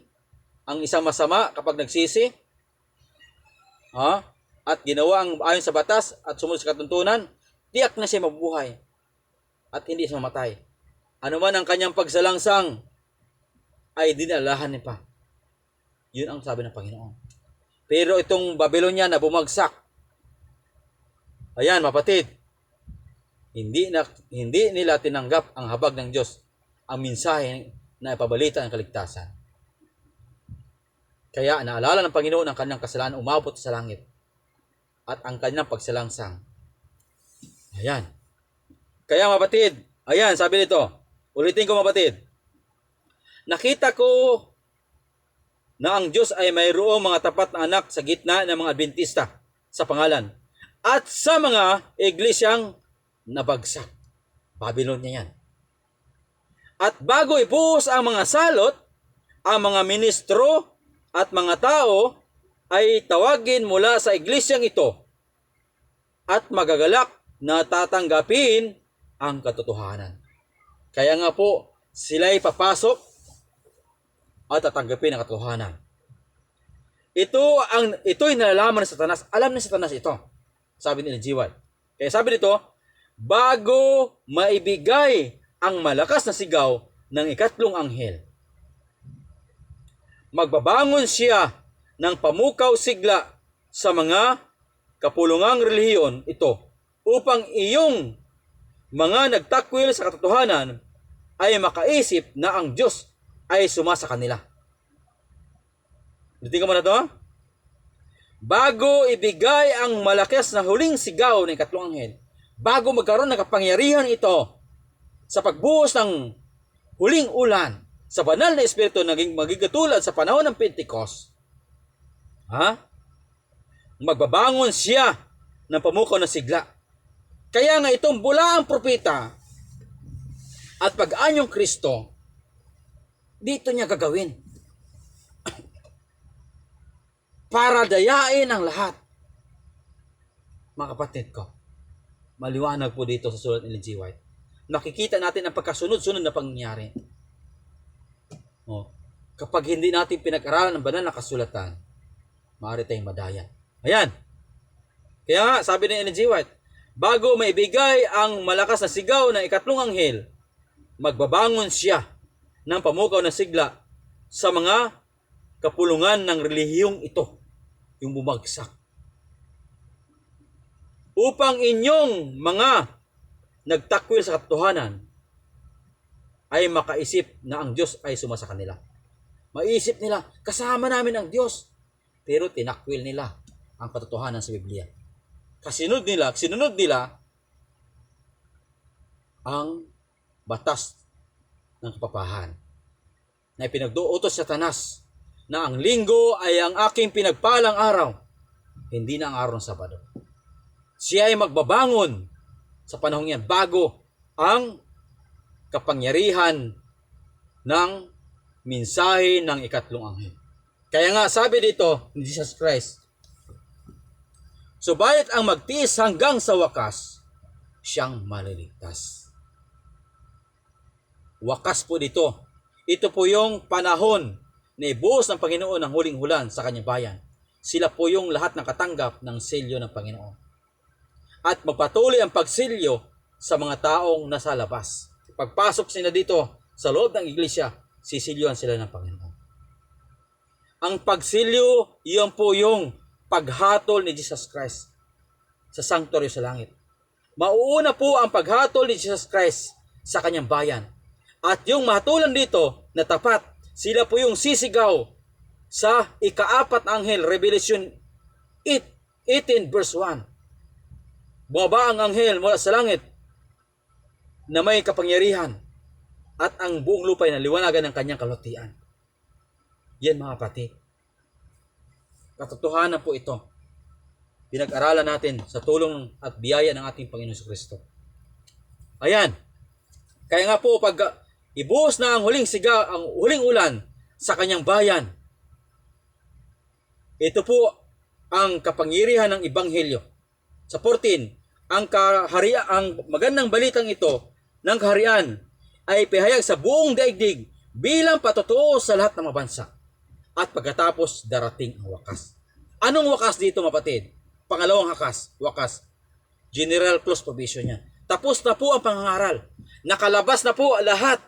ang isang masama kapag nagsisi, at ginawa ang ayon sa batas at sumunod sa katuntunan, tiyak na siya mabubuhay at hindi siya mamatay. Ano man ang kanyang pagsalangsang, ay dinalahan niya pa. Yun ang sabi ng Panginoon. Pero itong Babylonia na bumagsak, ayan mapatid, hindi nila tinanggap ang habag ng Diyos, ang mensahe na ipabalita ng kaligtasan. Kaya naalala ng Panginoon ang kanyang kasalanan, umabot sa langit, at ang kanyang pagsalangsang. Ayan. Kaya mapatid, ayan sabi nito, ulitin ko mapatid, nakita ko na ang Diyos ay mayroong mga tapat na anak sa gitna ng mga Adventista sa pangalan at sa mga iglesyang nabagsak. Babylonia yan. At bago ibuhos ang mga salot, ang mga ministro at mga tao ay tawagin mula sa iglesyang ito at magagalak na tatanggapin ang katotohanan. Kaya nga po, sila'y papasok at tatanggapin ang katotohanan. Ito'y nalalaman ng Satanas. Alam ni Satanas ito. Sabi ni G. White. Kaya sabi dito, bago maibigay ang malakas na sigaw ng ikatlong anghel, magbabangon siya ng pamukaw sigla sa mga kapulungang relihiyon ito upang iyong mga nagtakwil sa katotohanan ay makaisip na ang Diyos ay sumasa kanila. Ulitin ko muna ito. Bago ibigay ang malakas na huling sigaw ng ikatlong anghel, bago magkaroon ng kapangyarihan ito sa pagbuhos ng huling ulan sa banal na espiritu naging magigitulad sa panahon ng Pentecost, magbabangon siya ng pamukaw na sigla. Kaya nga itong bulaang propeta at pag-anyong Kristo, dito niya gagawin para dayain ang lahat. Mga kapatid ko, maliwanag po dito sa sulat ni G. White. Nakikita natin ang pagkasunod-sunod na pangyayari. Kapag hindi natin pinag-aralan ang banal na kasulatan, maaari tayong madaya. Ayan. Kaya nga, sabi ni G. White, bago maibigay ang malakas na sigaw ng ikatlong anghel, magbabangon siya ng pamukaw na sigla sa mga kapulungan ng relihiyong ito, yung bumagsak. Upang inyong mga nagtakwil sa katotohanan ay makaisip na ang Diyos ay sumasa kanila. Maisip nila, kasama namin ang Diyos. Pero tinakwil nila ang katotohanan sa Biblia. Sinunod nila ang batas ng kapapahan na ipinagduutos sa Satanas na ang linggo ay ang aking pinagpalang araw, hindi na ang araw ng Sabado. Siya ay magbabangon sa panahong yan bago ang kapangyarihan ng mensahe ng ikatlong anghel. Kaya nga sabi dito ni Jesus Christ, subalit ang magtiis hanggang sa wakas, siyang maliligtas. Wakas po dito. Ito po yung panahon na ibuhos ng Panginoon ng huling hulan sa kanyang bayan. Sila po yung lahat nakatanggap ng selyo ng Panginoon. At magpatuloy ang pagsilyo sa mga taong nasa labas. Pagpasok sila dito sa loob ng iglesia, sisilyohan sila ng Panginoon. Ang pagsilyo, iyon po yung paghatol ni Jesus Christ sa sanctuary sa langit. Mauuna po ang paghatol ni Jesus Christ sa kanyang bayan. At yung mahatulan dito na tapat, sila po yung sisigaw sa ikaapat na anghel, Revelation 18 verse 1. Bumaba ang anghel mula sa langit na may kapangyarihan at ang buong lupa ay naliwanagan ng kanyang kalutian. Yan mga kapatid. Katotohanan po ito. Pinag-aralan natin sa tulong at biyaya ng ating Panginoon Kristo. Ayan. Kaya nga po pag ibuhos na ang huling ulan sa kanyang bayan, ito po ang kapangyarihan ng Ebanghelyo. Sa 14, ang magandang balitang ito ng kaharian ay pahayag sa buong daigdig bilang patotoo sa lahat ng mga bansa. At pagkatapos darating ang wakas. Anong wakas dito, mapatid? Pangalawang wakas. General clause provision niya. Tapos na po ang pangangaral. Nakalabas na po lahat.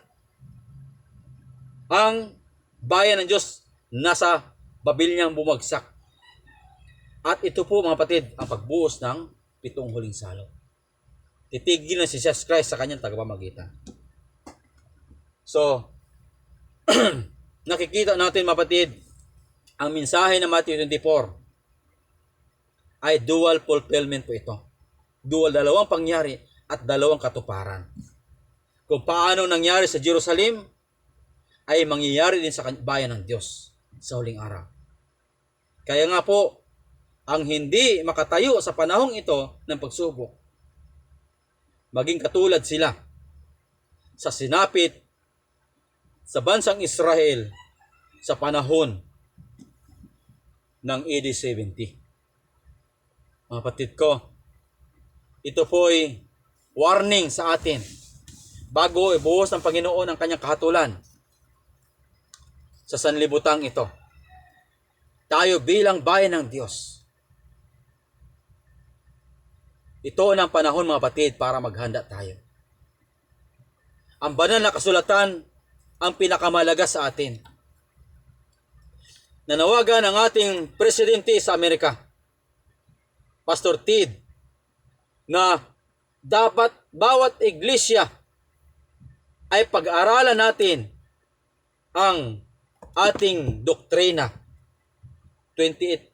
Ang bayan ng Diyos nasa Babilyang bumagsak. At ito po mga kapatid, ang pagbuhos ng 7 huling salot. Titigil na si Jesus Christ sa kanyang tagapamagitan. So, nakikita natin mga kapatid, ang mensahe ng Matthew 24 ay dual fulfillment po ito. Dalawang pangyari at dalawang katuparan. Kung paano nangyari sa Jerusalem, ay mangyayari din sa bayan ng Diyos sa huling araw. Kaya nga po, ang hindi makatayo sa panahong ito ng pagsubok, maging katulad sila sa sinapit sa bansang Israel sa panahon ng AD 70. Mga kapatid ko, ito po'y warning sa atin bago ibuhos ng Panginoon ang kanyang kahatulan sa sanlibutang ito. Tayo bilang bayan ng Diyos, ito ang panahon mga kapatid para maghanda tayo. Ang banal na kasulatan ang pinakamalaga sa atin. Nanawagan ang ating presidente sa Amerika, Pastor Ted, na dapat bawat iglesia ay pag-aralan natin ang ating doktrina. 28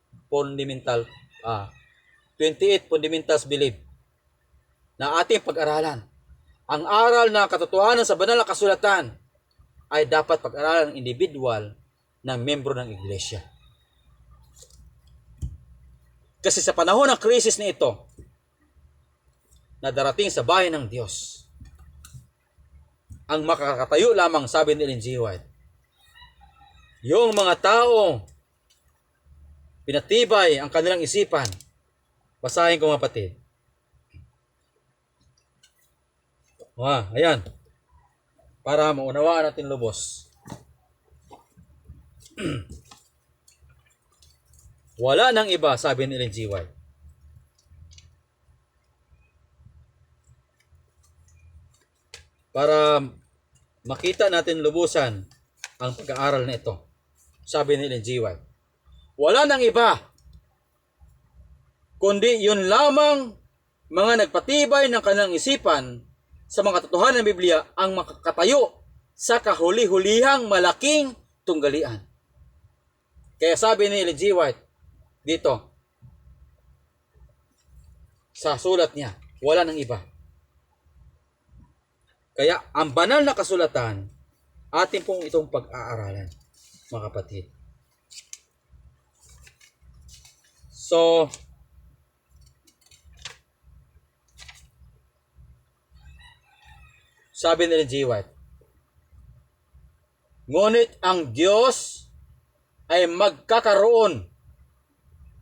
fundamentals belief na ating pag-aralan. Ang aral na katotohanan sa banal na kasulatan ay dapat pag-aralan ng individual ng membro ng iglesia. Kasi sa panahon ng krisis na ito na darating sa bayan ng Diyos, ang makakatayo lamang, sabi ni Ellen G. White, yung mga tao pinatibay ang kanilang isipan. Basahin ko mga kapatid. Ayan. Para maunawaan natin lubos. Wala nang iba, sabi ni Ellen G. White. Para makita natin lubusan ang pag-aaral na ito, sabi ni Ellen G. White, wala nang iba kundi yun lamang mga nagpatibay ng kanilang isipan sa mga katotohanan ng Biblia ang makakatayo sa kahuli-hulihang malaking tunggalian. Kaya sabi ni Ellen G. White dito sa sulat niya, wala nang iba. Kaya ang banal na kasulatan, atin pong itong pag-aaralan, mga kapatid. So, Sabi ni Ellen G. White, ngunit ang Diyos ay magkakaroon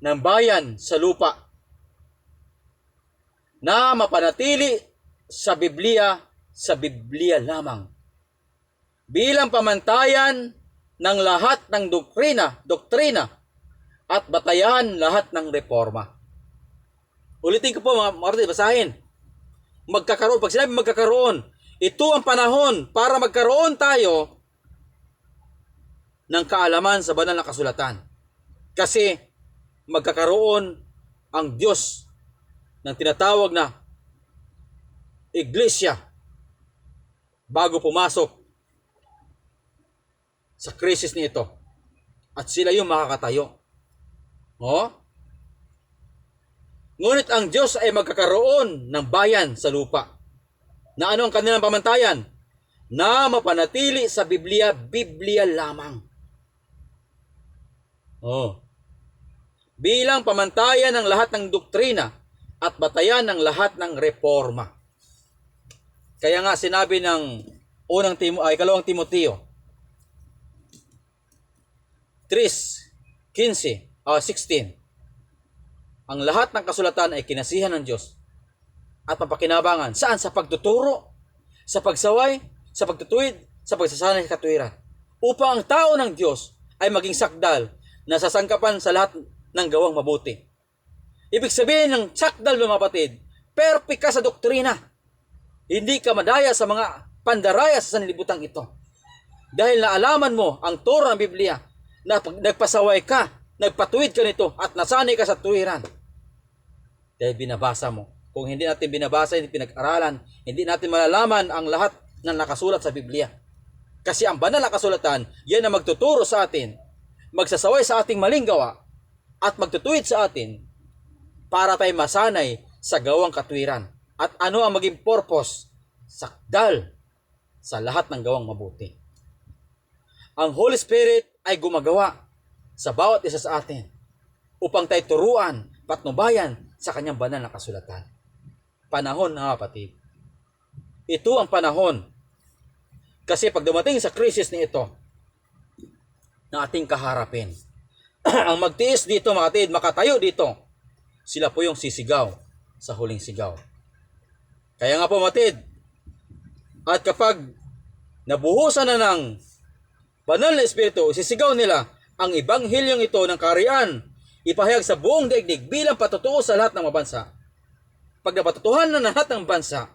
ng bayan sa lupa na mapanatili sa Biblia lamang bilang pamantayan ng lahat ng doktrina at batayan lahat ng reforma. Ulitin ko po mga kapatid, basahin. Magkakaroon. Pag sinabi magkakaroon, ito ang panahon para magkaroon tayo ng kaalaman sa banal na kasulatan. Kasi magkakaroon ang Diyos ng tinatawag na iglesia bago pumasok sa krisis nito. At sila yung makakatayo. Ngunit ang Diyos ay magkakaroon ng bayan sa lupa. Na ano ang kanilang pamantayan? Na mapanatili sa Biblia lamang. Bilang pamantayan ng lahat ng doktrina at batayan ng lahat ng reforma. Kaya nga sinabi ng ikalawang Timoteo 3:16, ang lahat ng kasulatan ay kinasihan ng Diyos at mapakinabangan. Saan? Sa pagtuturo, sa pagsaway, sa pagtutuwid, sa pagsasanay sa katuwiran. Upang ang tao ng Diyos ay maging sakdal na sasangkapan sa lahat ng gawang mabuti. Ibig sabihin ng sakdal, mga kapatid, perfect ka sa doktrina. Hindi ka madaya sa mga pandaraya sa sanlibutan ito. Dahil naalaman mo ang turo ng Biblia na nagpasaway ka, nagpatuwid ka nito at nasanay ka sa tuwiran. Dahil binabasa mo. Kung hindi natin binabasa, hindi pinag-aralan, hindi natin malalaman ang lahat ng nakasulat sa Biblia. Kasi ang banal na kasulatan, yan ang magtuturo sa atin, magsasaway sa ating maling gawa, at magtutuwid sa atin para tayo masanay sa gawang katuwiran. At ano ang maging purpose? Sakdal sa lahat ng gawang mabuti. Ang Holy Spirit ay gumagawa sa bawat isa sa atin upang tayo turuan, patnubayan sa kanyang banal na kasulatan. Panahon na kapatid. Ito ang panahon. Kasi pag dumating sa krisis ni ito, na ating kaharapin, ang magtiis dito mga kapatid, makatayo dito, sila po yung sisigaw sa huling sigaw. Kaya nga po mga kapatid, at kapag nabuhusan na ng banal na Espiritu, sisigaw nila ang ebanghilyong ito ng kaharian, ipahayag sa buong daigdig bilang patutuo sa lahat ng mga bansa. Pag napatutuhan na lahat ng bansa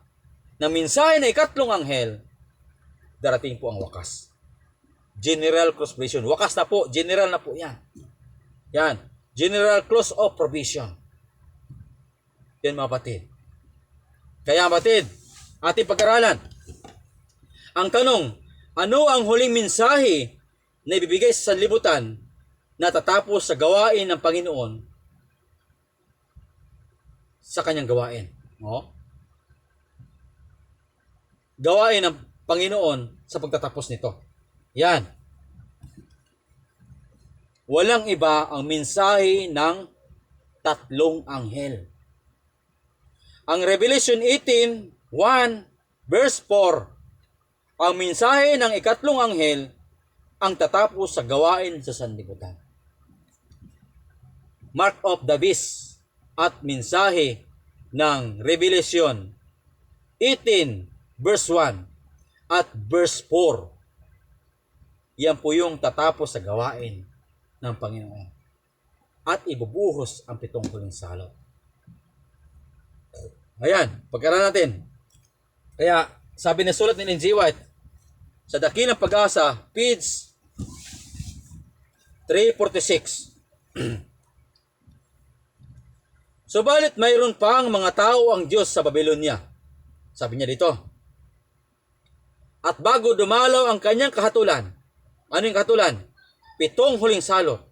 na mensahe na ikatlong anghel, darating po ang wakas. General close provision. Wakas na po, general na po yan. Yan, general close of provision. Yan mga batid. Kaya batid, ating pag-aralan. Ang tanong, ano ang huling mensahe na ibibigay sa sanlibutan na tatapos sa gawain ng Panginoon sa kanyang gawain? Gawain ng Panginoon sa pagtatapos nito. Yan. Walang iba ang mensahe ng tatlong anghel. Ang Revelation 18:1 verse 4, ang mensahe ng ikatlong anghel ang tatapos sa gawain sa sanlibutan. Mark of the Beast at mensahe ng Revelation 18 verse 1 at verse 4. Yan po yung tatapos sa gawain ng Panginoon. At ibubuhos ang 7 huling salot. Ayan, pag-aralan natin. Kaya, sabi na sulat ni Ellen G. White, sa Dakilang Pag-asa, page 346. Subalit mayroon pang mga tao ang Diyos sa Babylonia. Sabi niya dito. At bago dumalaw ang kanyang kahatulan, ano yung kahatulan? 7 huling salot.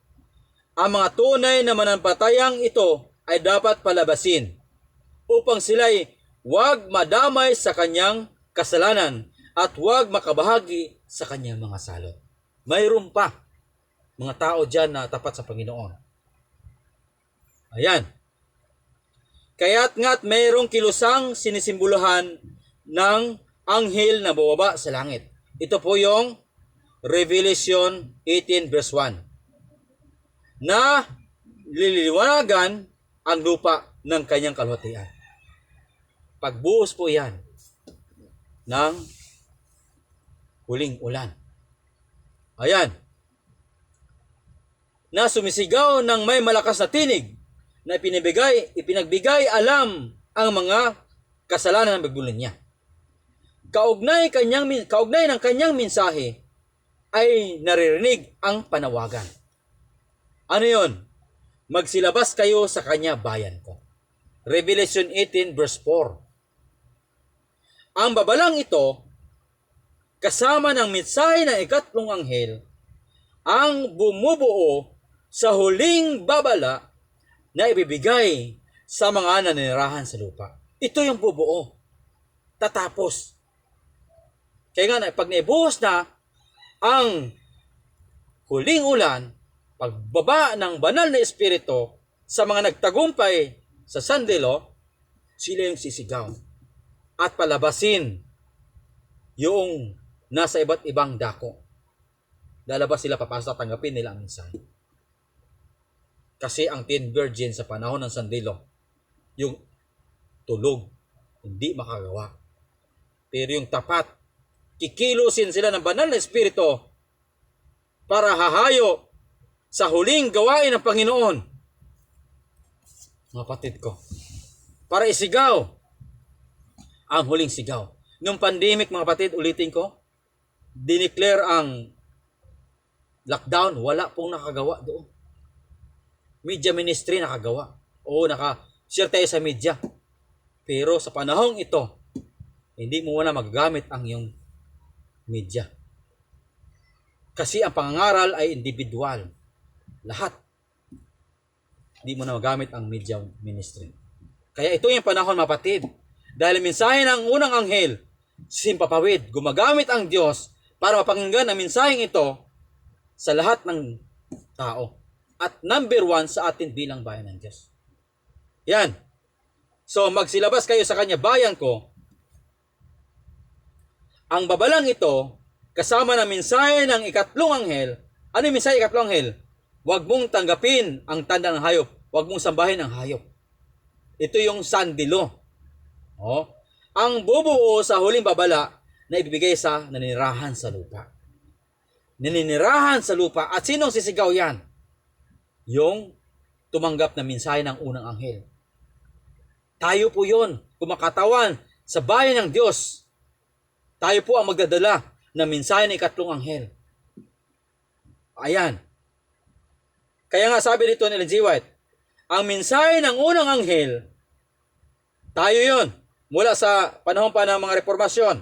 Ang mga tunay na manampalatayang ito ay dapat palabasin upang sila'y huwag madamay sa kanyang kasalanan at huwag makabahagi sa kanyang mga salot. Mayroon pa mga tao dyan na tapat sa Panginoon. Ayan. Kaya't nga't mayroong kilusang sinisimbuluhan ng anghel na bumaba sa langit. Ito po yung Revelation 18 verse 1 na liliwanagan ang lupa ng kanyang kalwatian. Pagbuhos po yan ng huling ulan. Ayan. Na sumisigaw ng may malakas na tinig na ipinagbigay alam ang mga kasalanan ng pagbulan niya. Kaugnay ng kanyang mensahe ay naririnig ang panawagan. Ano yon? Magsilabas kayo sa kanya, bayan ko. Revelation 18 verse 4. Ang babalang ito, kasama ng mensahe ng ikatlong anghel, ang bumubuo sa huling babala na ibibigay sa mga nanirahan sa lupa. Ito yung bubuo. Tatapos. Kaya nga, pag naibuhos na ang huling ulan, pagbaba ng banal na espiritu sa mga nagtagumpay sa sandilo, sila yung sisigaw at palabasin yung nasa iba't ibang dako. Lalabas sila, papasok, tanggapin nila ang mensahe. Kasi ang 10 virgin sa panahon ng sandilo, yung tulog, hindi makagawa. Pero yung tapat, kikilusin sila ng banal na espiritu para hahayo sa huling gawain ng Panginoon. Mga kapatid ko, para isigaw ang huling sigaw. Nung pandemic, mga kapatid, ulitin ko, dineclare ang lockdown, wala pong nakagawa doon. Media ministry nakagawa. Oo, naka-share tayo sa media. Pero sa panahong ito, hindi mo na magagamit ang iyong media. Kasi ang pangangaral ay individual. Lahat. Hindi mo na magamit ang media ministry. Kaya ito yung panahon, mapatid. Dahil mensahe ng unang anghel, simpapawid, gumagamit ang Diyos para mapakinggan ang mensaheng ito sa lahat ng tao. At number 1 sa atin bilang bayan ng Diyos. Yan. So, magsilabas kayo sa kanya, bayan ko. Ang babalang ito, kasama ng mensahe ng ikatlong anghel. Ano yung mensahe ng ikatlong anghel? Huwag mong tanggapin ang tanda ng hayop. Huwag mong sambahin ang hayop. Ito yung sandilo. Oh. Ang bubuo sa huling babala na ibibigay sa naninirahan sa lupa. Naninirahan sa lupa. At sinong sisigaw yan? Yung tumanggap na mensahe ng unang anghel. Tayo po yon, kumakatawan sa bayan ng Diyos. Tayo po ang magdadala ng mensahe ng ikatlong anghel. Ayan. Kaya nga sabi dito ni Ellen G. White, ang mensahe ng unang anghel, tayo yon, mula sa panahon pa ng mga reformasyon.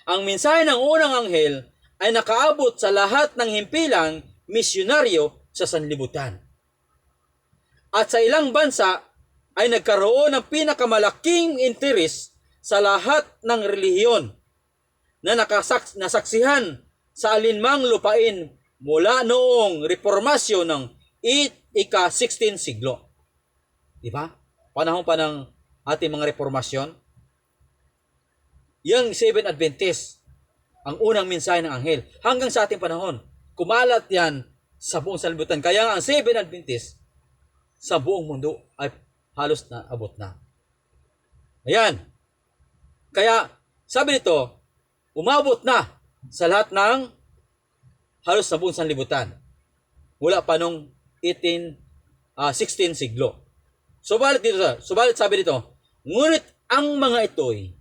Ang mensahe ng unang anghel ay nakaabot sa lahat ng himpilang misyonaryo sa sanlibutan. At sa ilang bansa ay nagkaroon ng pinakamalaking interes sa lahat ng relihiyon na nasaksihan sa alinmang lupain mula noong reformasyon ng ika-16 siglo. Diba? Panahon pa ng ating mga reformasyon. Yung Seventh Adventist, ang unang mensahe ng anghel. Hanggang sa ating panahon, kumalat yan sa buong sanlibutan. Kaya nga ang Seventh Adventist sa buong mundo ay halos na abot na. Ayan. Kaya sabi nito, umabot na sa lahat ng halos sa buong sanlibutan. Mula pa nung 16 siglo. Subalit sabi dito, ngunit ang mga ito'y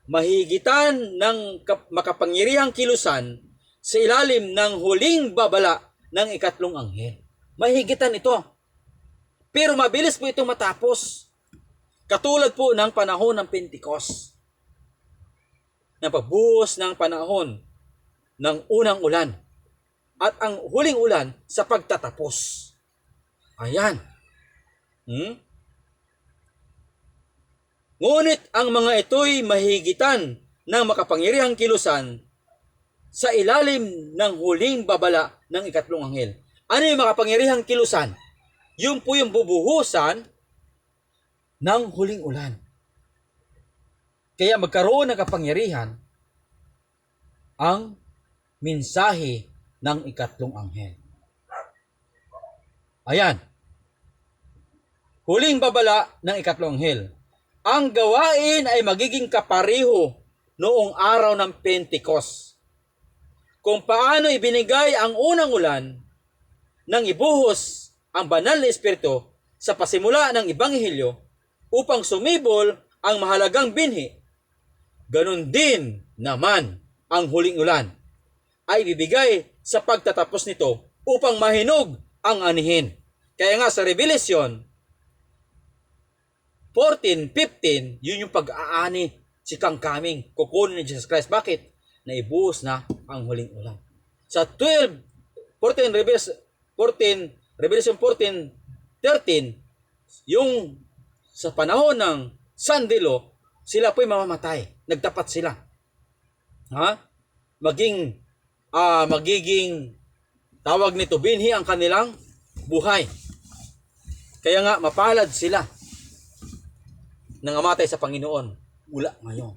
mahigitan ng makapangyarihang kilusan sa ilalim ng huling babala ng ikatlong anghel. Mahigitan ito. Pero mabilis po itong matapos. Katulad po ng panahon ng Pentecost. Na pagbuhos ng panahon ng unang ulan. At ang huling ulan sa pagtatapos. Ayan. Ngunit ang mga ito'y mahigitan ng makapangyarihang kilusan sa ilalim ng huling babala ng ikatlong anghel. Ano yung makapangyarihang kilusan? Yun po yung bubuhusan ng huling ulan. Kaya magkaroon ng kapangyarihan ang mensahe ng ikatlong anghel. Ayan. Huling babala ng ikatlong anghel. Ang gawain ay magiging kapareho noong araw ng Pentecost. Kung paano ibinigay ang unang ulan nang ibuhos ang banal na Espiritu sa pasimula ng Ebanghelyo upang sumibol ang mahalagang binhi, ganun din naman ang huling ulan ay ibibigay sa pagtatapos nito upang mahinog ang anihin. Kaya nga sa Revelation 14:15, yun yung pag-aani, si Kang Coming, kukunin ni Jesus Christ. Bakit? Naibuhos na ang huling ulan. Sa 14, Revelation 14:13, yung sa panahon ng sandilo, sila po'y mamamatay. Nagtapat sila. Magiging tawag nito, binhi ang kanilang buhay. Kaya nga, mapalad sila nangamatay sa Panginoon mula ngayon.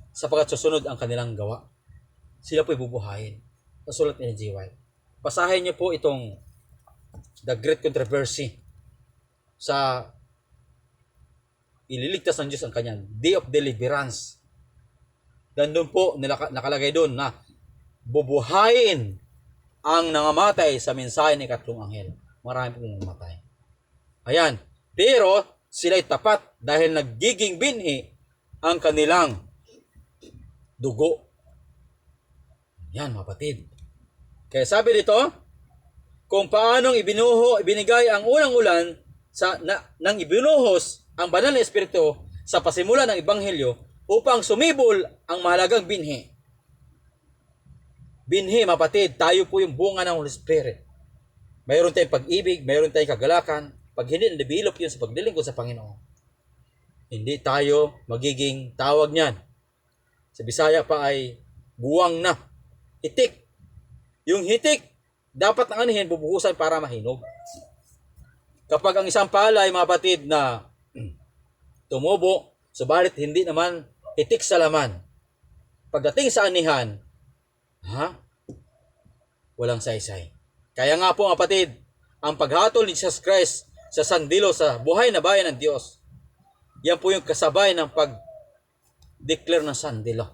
Sapagkat susunod ang kanilang gawa. Sila po'y bubuhayin. Sa sulat ni G. White. Basahin niyo po itong The Great Controversy sa ililigtas ng Diyos ang kanyang Day of Deliverance. Dan doon po nakalagay doon na bubuhayin ang nangamatay sa mensahe ng ikatlong anghel. Marami pong nangamatay. Ayan. Pero sila'y tapat dahil nagiging binhi ang kanilang dugo. Yan, mapatid. Kaya sabi dito, kung paanong ibinigay ang unang ulan nang ibinuhos ang banal na Espiritu sa pasimula ng Ebanghelyo upang sumibol ang mahalagang binhi. Binhi, mapatid, tayo po yung bunga ng Holy Spirit. Mayroon tayong pag-ibig, mayroon tayong kagalakan. Pag hindi na-develop yun sa paglilingkod sa Panginoon, hindi tayo magiging tawag niyan. Sa Bisaya pa ay buwang na. Hitik. Yung hitik, dapat ang anihin bubuhusan para mahinog. Kapag ang isang palay, mga batid, na tumubo, subalit hindi naman hitik sa laman. Pagdating sa anihan, walang saysay. Kaya nga po, mga batid, ang paghatol ni Jesus Christ sa sandilo sa buhay na bayan ng Diyos, yan po yung kasabay ng pag-declare ng sandilo.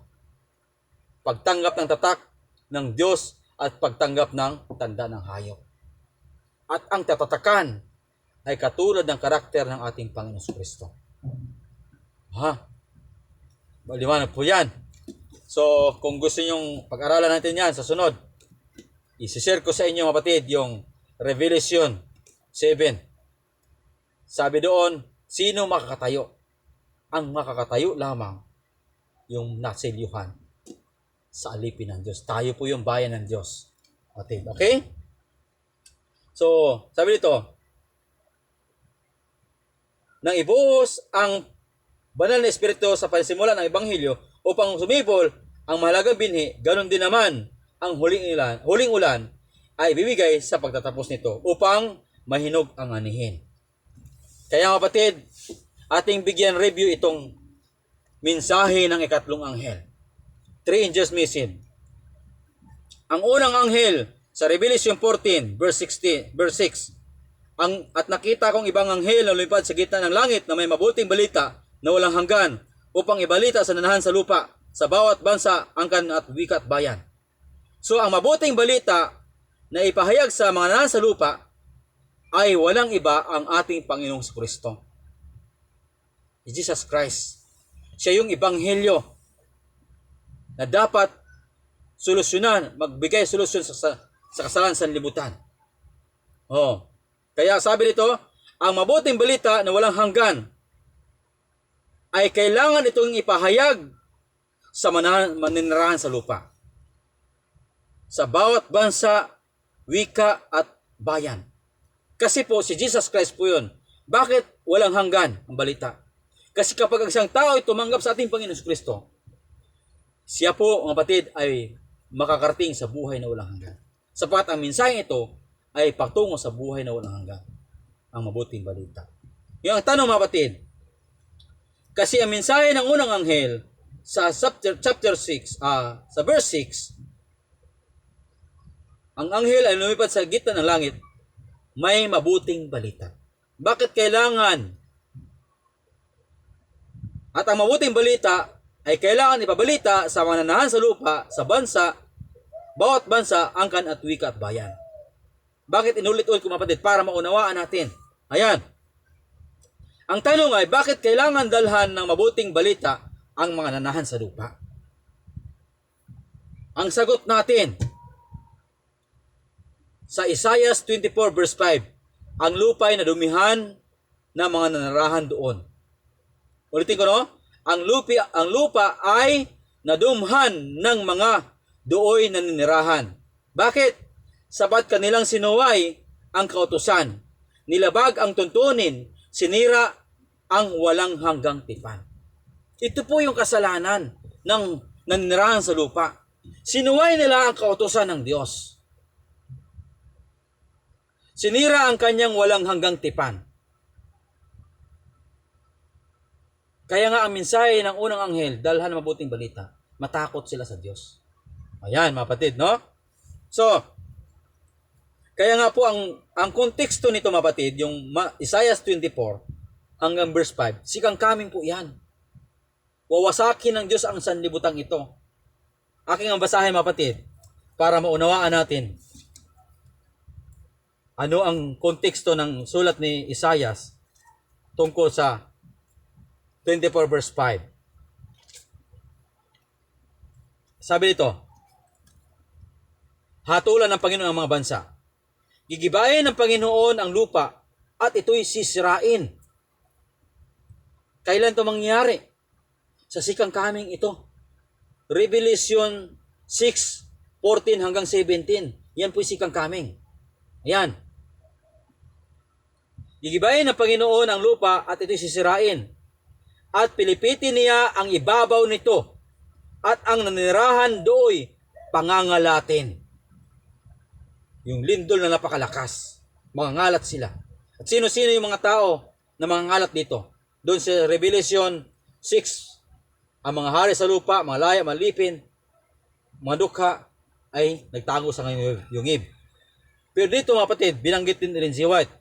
Pagtanggap ng tatak ng Diyos at pagtanggap ng tanda ng hayop. At ang tatatakan ay katulad ng karakter ng ating Panginoon Kristo. Maliwanag po yan. So, kung gusto nyong pag-aralan natin yan sa sunod, isi-share ko sa inyo, kapatid, yung Revelation 7. Sabi doon, sino makakatayo? Ang makakatayo lamang yung nasilyuhan sa alipin ng Diyos. Tayo po yung bayan ng Diyos. Okay? So, sabi dito, nang ibuhos ang banal na Espiritu sa pasimula ng Ebanghelyo upang sumibol ang mahalagang binhi, ganon din naman ang huling ulan ay ibibigay sa pagtatapos nito upang mahinog ang anihin. Kaya kapatid, ating bigyan review itong mensahe ng ikatlong anghel. 3 angels missing. Ang unang anghel sa Revelation 14 verse 6, at nakita kong ibang anghel na lumipad sa gitna ng langit na may mabuting balita na walang hanggan upang ibalita sa nanahan sa lupa, sa bawat bansa, angkan at wika at bayan. So ang mabuting balita na ipahayag sa mga nanahan sa lupa ay walang iba ang ating Panginoong Kristo. Jesus Christ. Siya yung ebanghelyo na dapat magbigay solusyon sa kasalanan sa libutan. Kaya sabi dito, ang mabuting balita na walang hanggan ay kailangan itong ipahayag sa maninirahan sa lupa. Sa bawat bansa, wika at bayan. Kasi po si Jesus Christ po yun. Bakit walang hanggan ang balita? Kasi kapag ang isang tao ay tumanggap sa ating Panginoon Kristo, siya po, mga batid, ay makakarating sa buhay na walang hanggan. Sapat ang mensaheng ito ay patungo sa buhay na walang hanggan. Ang mabuting balita. Yung tanong, mga batid, Kasi ang mensahe ng unang anghel sa chapter 6, sa verse 6, ang anghel ay lumipad sa gitna ng langit, may mabuting balita. Bakit kailangan? At ang mabuting balita ay kailangan ipabalita sa mga nanahan sa lupa, sa bansa, bawat bansa, angkan at wika at bayan. Bakit inulit-ulit ko kapatid? Para maunawaan natin. Ayan. Ang tanong ay, bakit kailangan dalhan ng mabuting balita ang mga nanahan sa lupa? Ang sagot natin, sa Isaiah 24 verse 5, ang lupa ay nadumihan ng mga nanirahan doon. Ulitin ko, no? Ang lupa ay nadumhan ng mga dooy na ninirahan. Bakit? Sapat kanilang sinuway ang kautusan. Nilabag ang tuntunin, sinira ang walang hanggang tipan. Ito po yung kasalanan ng naninirahan sa lupa. Sinuway nila ang kautusan ng Diyos. Sinira ang kanyang walang hanggang tipan. Kaya nga ang mensahe ng unang anghel, dalhan ng mabuting balita, matakot sila sa Diyos. Ayan, mga kapatid, no? So, kaya nga po ang konteksto nito, mga kapatid, yung Isaiah 24 hanggang verse 5, sikang kaming po yan. Wawasakin ng Diyos ang sanlibutang ito. Aking ang basahin, mga kapatid, para maunawaan natin ano ang konteksto ng sulat ni Isaiah tungkol sa 24 verse 5. Sabi dito, hatulan ng Panginoon ang mga bansa. Gigibayin ng Panginoon ang lupa at ito'y sisirain. Kailan ito mangyari? Sa sikang kaming ito. Revelation 6:14 hanggang 17. Yan po'y sikang kaming. Ayan. Gigibayin ng Panginoon ang lupa at ito'y sisirain. At pilipitin niya ang ibabaw nito. At ang nanirahan do'y pangangalatin. Yung lindol na napakalakas. Mangangalat sila. At sino-sino yung mga tao na mangangalat dito? Doon sa Revelation 6, ang mga hari sa lupa, mga laya, mga lipin, mga dukha, ay nagtango sa kanyang yungib. Pero dito, mga kapatid, binanggit din rin si White,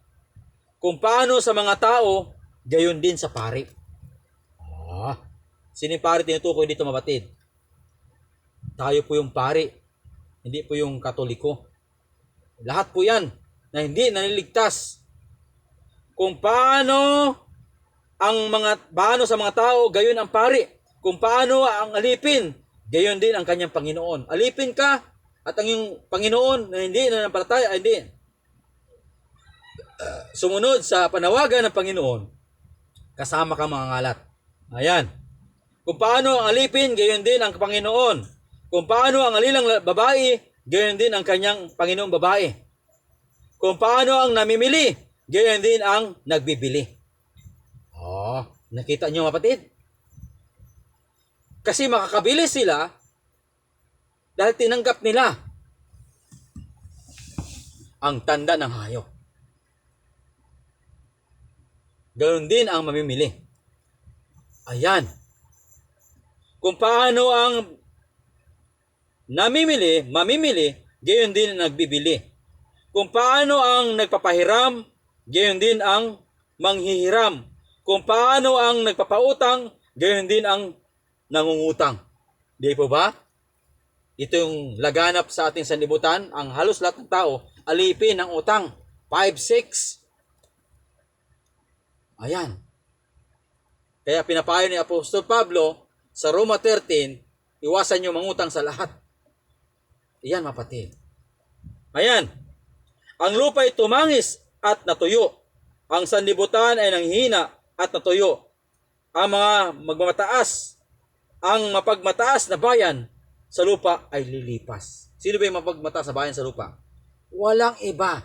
kung paano sa mga tao, gayon din sa pari. Sino yung pari tinutukoy dito, mga kapatid? Tayo po yung pari, hindi po yung Katoliko. Lahat po yan na hindi naniligtas. Kung paano sa mga tao, gayon ang pari. Kung paano ang alipin, gayon din ang kanyang Panginoon. Alipin ka at ang iyong Panginoon na hindi nanampalataya, hindi sumunod sa panawagan ng Panginoon, kasama ka mga ngalat. Ayan. Kung paano ang alipin, gayon din ang Panginoon. Kung paano ang alilang babae, gayon din ang kanyang Panginoong babae. Kung paano ang namimili, gayon din ang nagbibili. Nakita niyo, kapatid? Kasi makakabili sila dahil tinanggap nila ang tanda ng hayop. Ganoon din ang mamimili. Ayan. Kung paano ang mamimili, gayon din ang nagbibili. Kung paano ang nagpapahiram, gayon din ang manghihiram. Kung paano ang nagpapautang, gayon din ang nangungutang. Di po ba? Ito yung laganap sa ating sanlibutan. Ang halos lahat ng tao, alipin ng utang. 5, 6. Ayan. Kaya pinapayo ni Apostol Pablo sa Roma 13, iwasan nyo mangutang sa lahat. Iyan, mapatid. Ayan. Ang lupa ay tumangis at natuyo. Ang sanlibutan ay nanghina at natuyo. Ang mapagmataas na bayan sa lupa ay lilipas. Sino ba yung mapagmataas na bayan sa lupa? Walang iba.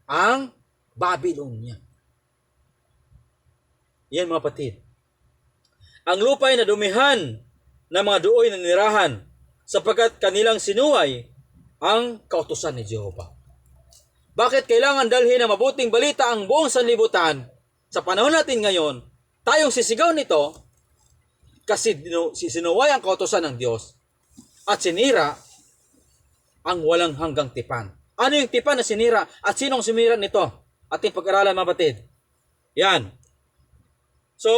Ang Babylonia. Yan, mga kapatid. Ang lupa ay nadumihan ng mga dooy na nirahan sapagkat kanilang sinuway ang kautusan ni Jehovah. Bakit kailangan dalhin ng mabuting balita ang buong sanlibutan sa panahon natin ngayon tayong sisigaw nito kasi sinuway ang kautusan ng Diyos at sinira ang walang hanggang tipan. Ano yung tipan na sinira at sinong sumira nito? Ating pag-aralan, mga batid. Yan. So,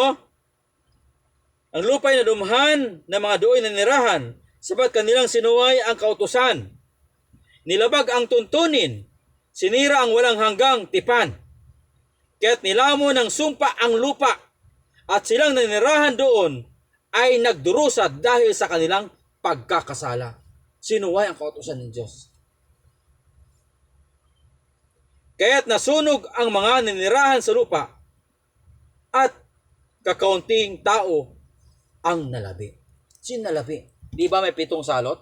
ang lupa'y nadumhan ng mga do'y nanirahan sabat kanilang sinuway ang kautusan. Nilabag ang tuntunin, sinira ang walang hanggang tipan. Kaya't nilamo ng sumpa ang lupa at silang nanirahan doon ay nagdurusa dahil sa kanilang pagkakasala. Sinuway ang kautusan ng Diyos. Kaya't nasunog ang mga nanirahan sa lupa at kakaunting tao ang nalabi. Sino nalabi? Di ba may 7 salot?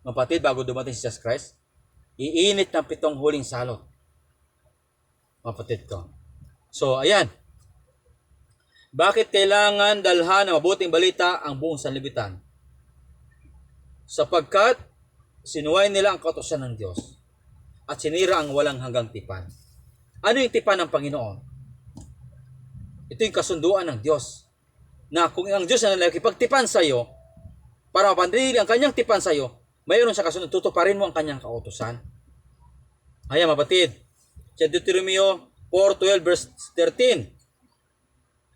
Mapatid, bago dumating si Jesus Christ, iinit ng 7 huling salot. Mapatid ko. So, ayan. Bakit kailangan dalhan ng mabuting balita ang buong sanlibutan? Sapagkat sinuway nila ang kautusan ng Diyos at sinira ang walang hanggang tipan. Ano yung tipan ng Panginoon? Ito yung kasunduan ng Diyos. Na kung ang Diyos na nakikipagtipan sa iyo, para mapandili ang kanyang tipan sa iyo, mayroon sa kasunod, tutuparin mo ang kanyang kautusan. Ayan, mabatid. Sa Deuteronomio 4:12 verse 13.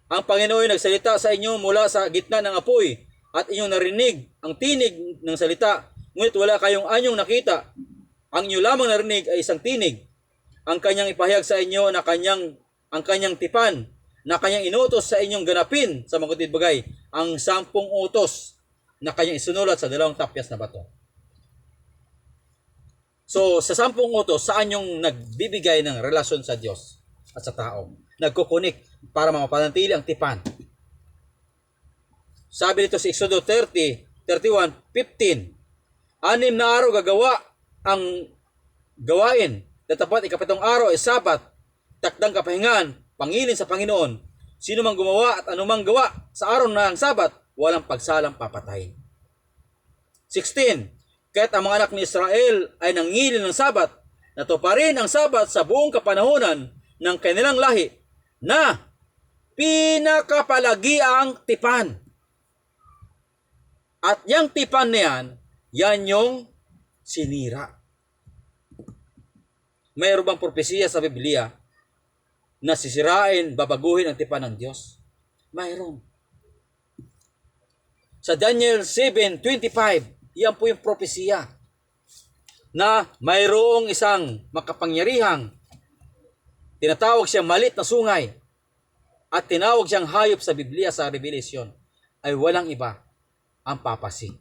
Ang Panginoon ay nagsalita sa inyo mula sa gitna ng apoy at inyong narinig ang tinig ng salita, ngunit wala kayong anyong nakita. Ang inyo lamang narinig ay isang tinig. Ang kanyang ipahayag sa inyo na ang kanyang tipan na kanyang inutos sa inyong ganapin sa mga bagay, ang 10 utos na kanyang isunulat sa 2 tapyas na bato. So, sa 10 utos, saan yung nagbibigay ng relasyon sa Diyos at sa tao? Nagkukunik para mapanatili ang tipan. Sabi dito sa Exodo 30:31-15, 6 na araw gagawa ang gawain. Tatapat 7 araw ay Sabat, takdang kapahingan, pangilin sa Panginoon. Sino mang gumawa at anumang gawa sa araw na ang Sabat, walang pagsalang papatayin. 16. Kahit ang mga anak ni Israel ay nangilin ng Sabat, natuparin ang Sabat sa buong kapanahunan ng kanilang lahi na pinakapalagiang tipan. At yung tipan na yan yung sinira. Mayroon bang propesiya sa Biblia na sisirain, babaguhin ang tipan ng Diyos? Mayroon. Sa Daniel 7:25, yan po yung propesiya na mayroong isang makapangyarihang tinatawag siyang malit na sungay at tinawag siyang hayop sa Biblia sa Revelation ay walang iba ang papasi.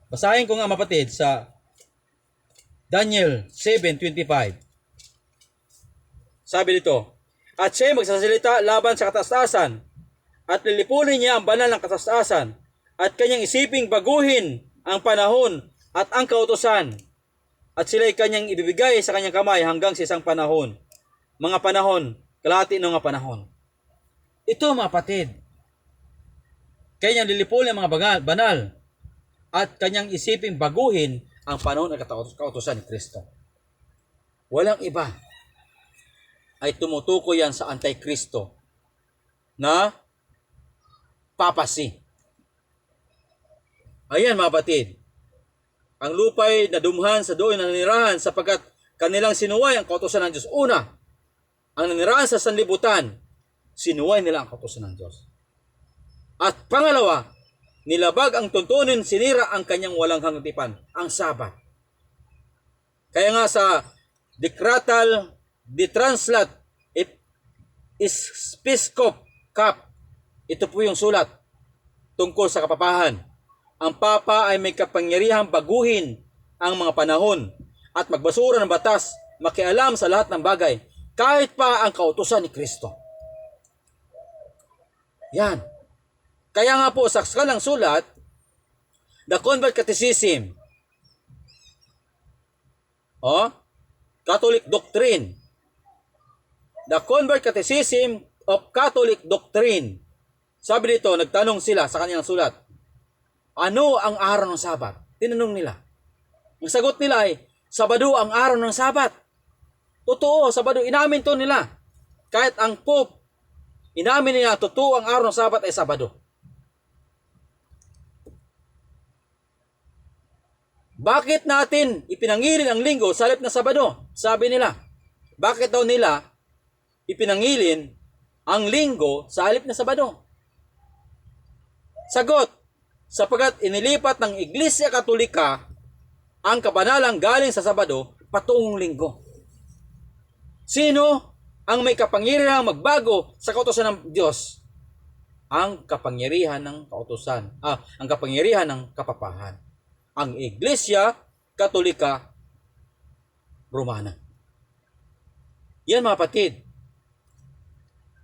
Basahin ko nga, mapatid, sa Daniel 7:25. Sabi dito, at siya magsasalita laban sa kataas-taasan at lilipunin niya ang banal ng kataas-taasan at kanyang isiping baguhin ang panahon at ang kautusan at sila'y kanyang ibibigay sa kanyang kamay hanggang sa isang panahon. Mga panahon, kalahati ng mga panahon. Ito, mga kapatid, kanyang lilipunin ang mga banal at kanyang isiping baguhin ang panahon at kautusan ni Kristo. Walang iba ay tumutukoy yan sa Antikristo na papasi. Ayan, mga kapatid, ang lupa'y nadumhan sa doon nanirahan sapagkat kanilang sinuway ang kautusan ng Diyos. Una, ang nanirahan sa sanlibutan, sinuway nila ang kautusan ng Diyos. At pangalawa, nilabag ang tuntunin, sinira ang kanyang walang hanggang tipan, ang Sabat. Kaya nga sa Decretal Translate Episcop Cap, ito po yung sulat tungkol sa kapapahan. Ang Papa ay may kapangyarihang baguhin ang mga panahon at magbasura ng batas, makialam sa lahat ng bagay, kahit pa ang kautusan ni Kristo. Yan. Kaya nga po sa kalang sulat, The Convert Catechism, Catholic Doctrine, The Convert Catechism of Catholic Doctrine. Sabi dito, nagtanong sila sa kanilang sulat, ano ang araw ng Sabat? Tinanong nila. Ang sagot nila ay, Sabado ang araw ng Sabat. Totoo, Sabado, inamin to nila. Kahit ang Pope, inamin nila, totoo ang araw ng Sabat ay Sabado. Bakit natin ipinangilin ang linggo sa halip na Sabado? Sabi nila. Bakit daw nila ipinangilin ang linggo sa halip na Sabado? Sagot, sapagkat inilipat ng Iglesia Katolika ang kabanalang galing sa Sabado patungong linggo. Sino ang may kapangyarihang magbago sa kautusan ng Diyos? Ang kapangyarihan ng kautusan. Ang kapangyarihan ng kapapahan. Ang Iglesia Katolika Romana. Yan mga kapatid,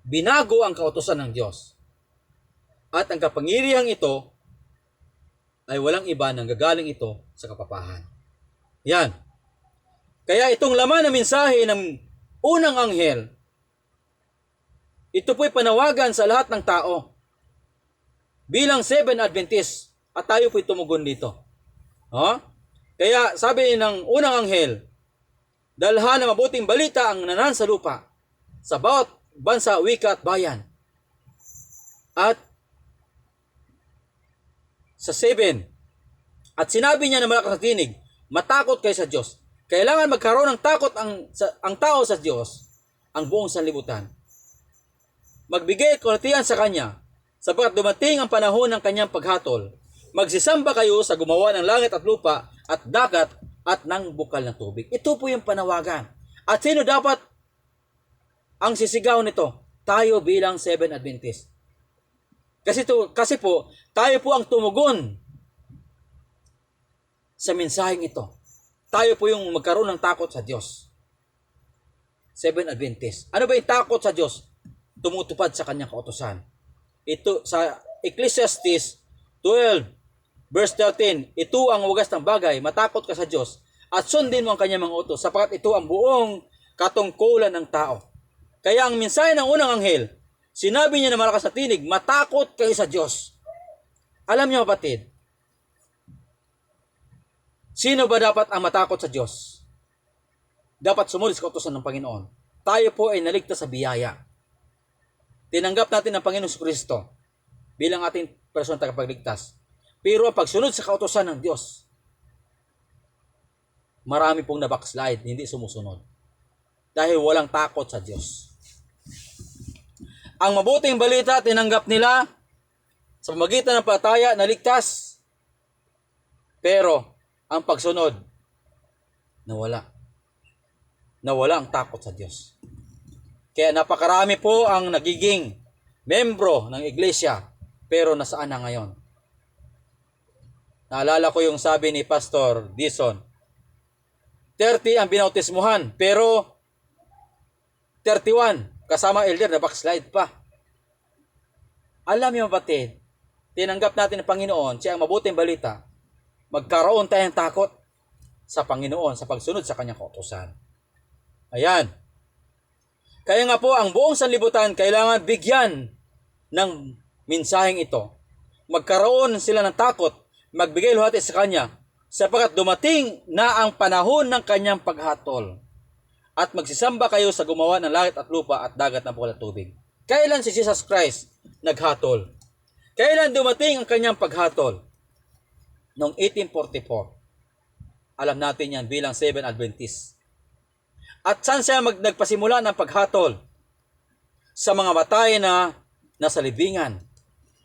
binago ang kautusan ng Diyos. At ang kapangyarihang ito ay walang iba nang gagaling ito sa kapapahan. Yan. Kaya itong laman ng mensahe ng unang anghel, ito po'y panawagan sa lahat ng tao. Bilang 7 Adventist, at tayo po'y tumugon dito. Kaya sabi ng unang anghel, dalhan na mabuting balita ang nanan sa lupa, sa bawat bansa, wika at bayan. At sa 7, at sinabi niya na malakas na tinig, matakot kayo sa Diyos. Kailangan magkaroon ng takot ang tao sa Diyos, ang buong sanlibutan. Magbigay kunatian sa Kanya, sapagkat dumating ang panahon ng Kanyang paghatol. Magsisamba kayo sa gumawa ng langit at lupa at dagat at ng bukal ng tubig. Ito po yung panawagan. At sino dapat ang sisigaw nito? Tayo bilang 7 Adventist. Kasi po, tayo po ang tumugon sa mensaheng ito. Tayo po yung magkaroon ng takot sa Diyos. 7 Adventist. Ano ba yung takot sa Diyos? Tumutupad sa kanyang kautusan. Ito sa Ecclesiastes 12 verse 13, ito ang wagas ng bagay, matakot ka sa Diyos at sundin mo ang kanyang mga utos, sapagkat ito ang buong katungkulan ng tao. Kaya ang mensahe ng unang anghel, sinabi niya na malakas na tinig, matakot kayo sa Diyos. Alam niyo kapatid, sino ba dapat ang matakot sa Diyos? Dapat sumunod sa kautusan ng Panginoon. Tayo po ay naligtas sa biyaya. Tinanggap natin ang Panginoon Kristo bilang ating personal tagapagligtas. Pero ang pagsunod sa kautusan ng Diyos, marami pong nabackslide, hindi sumusunod. Dahil walang takot sa Diyos. Ang mabuting balita, tinanggap nila sa pamagitan ng palataya na ligtas. Pero, ang pagsunod, nawala. Nawala ang takot sa Diyos. Kaya napakarami po ang nagiging membro ng iglesia, pero nasaan na ngayon? Naalala ko yung sabi ni Pastor Dison, 30 ang binautismuhan, pero 31, kasama elder na backslide pa. Alam niyo kapatid, tinanggap natin ng Panginoon, siya ang mabuting balita, magkaroon tayong takot sa Panginoon sa pagsunod sa kanyang kautusan. Ayan. Kaya nga po, ang buong sanlibutan kailangan bigyan ng mensaheng ito. Magkaroon sila ng takot, magbigay luhati sa Kanya, sapagkat dumating na ang panahon ng Kanyang paghatol. At magsisamba kayo sa gumawa ng langit at lupa at dagat na bukal at tubig. Kailan si Jesus Christ naghatol? Kailan dumating ang Kanyang paghatol? Noong 1844. Alam natin yan bilang 7 Adventist. At saan siya nagpasimula ng paghatol? Sa mga batay na nasa libingan.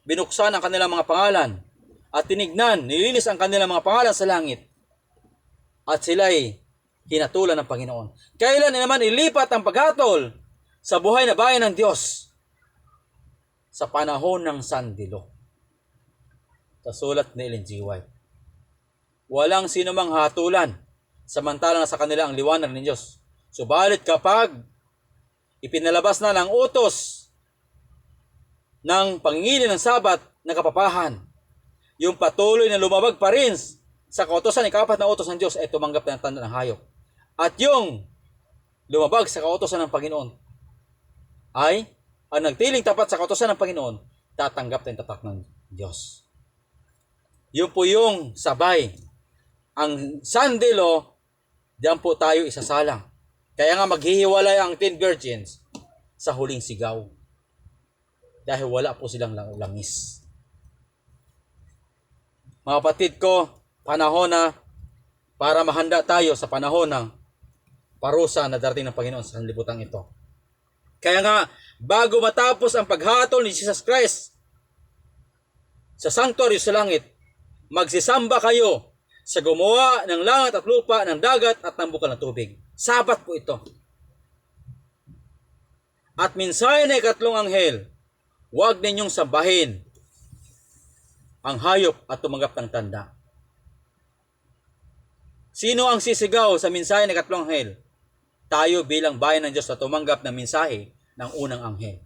Binuksan ang kanilang mga pangalan at tinignan, nililis ang kanilang mga pangalan sa langit. At sila'y hinatulan ng Panginoon. Kailan naman ilipat ang paghatol sa buhay na bayan ng Diyos? Sa panahon ng sandilo. Sa sulat ni Ellen G. White. Walang sino mang hatulan, samantalang sa kanila ang liwanag ng Diyos. Subalit kapag ipinalabas na ng utos ng pangingilin ng Sabat na kapapahan, yung patuloy na lumabag pa rin sa kautosan, ikapat na utos ng Diyos ay tumanggap na ng tanda ng hayop. At yung lumabag sa kautosan ng Panginoon ay ang nagtiling tapat sa kautosan ng Panginoon, tatanggap na yung tatak ng Diyos. Yun po yung sabay. Ang sandilo, diyan po tayo isasalang. Kaya nga maghihiwalay ang 10 virgins sa huling sigaw. Dahil wala po silang langis. Mga kapatid ko, panahon na para mahanda tayo sa panahon ng parusa na darating ng Panginoon sa sanlibutan ito. Kaya nga, bago matapos ang paghatol ni Jesus Christ sa sanctuary sa langit, magsisamba kayo sa gumawa ng langit at lupa, ng dagat at ng bukal ng tubig. Sabat po ito. At minsan ay ikatlong anghel, huwag ninyong sambahin ang hayop at tumanggap ng tanda. Sino ang sisigaw sa mensahe ng ikatlong anghel? Tayo bilang bayan ng Diyos na tumanggap ng mensahe ng unang anghel.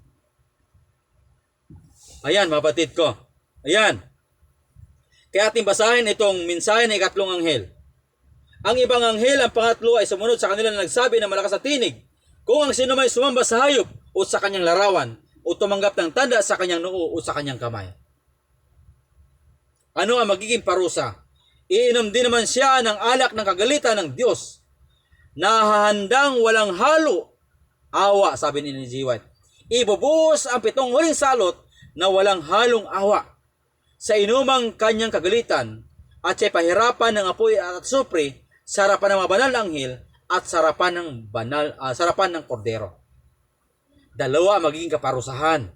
Ayan, mga kapatid ko. Ayan. Kaya ating basahin itong mensahe ng ikatlong anghel. Ang ibang anghel, ang pangatlo, ay sumunod sa kanila na nagsabi ng malakas na tinig, kung ang sino may sumamba sa hayop o sa kanyang larawan o tumanggap ng tanda sa kanyang noo o sa kanyang kamay. Ano ang magiging parusa? Iinom din naman siya ng alak ng kagalitan ng Diyos na hahandang walang halo. Awa, sabi ni G. White. Ibubuhos ang 7 huling salot na walang halong awa sa inumang kanyang kagalitan at siya'y pahirapan ng apoy at supre sa harapan ng mga banal na anghel at sa harapan ng kordero. Dalawa magiging kaparusahan.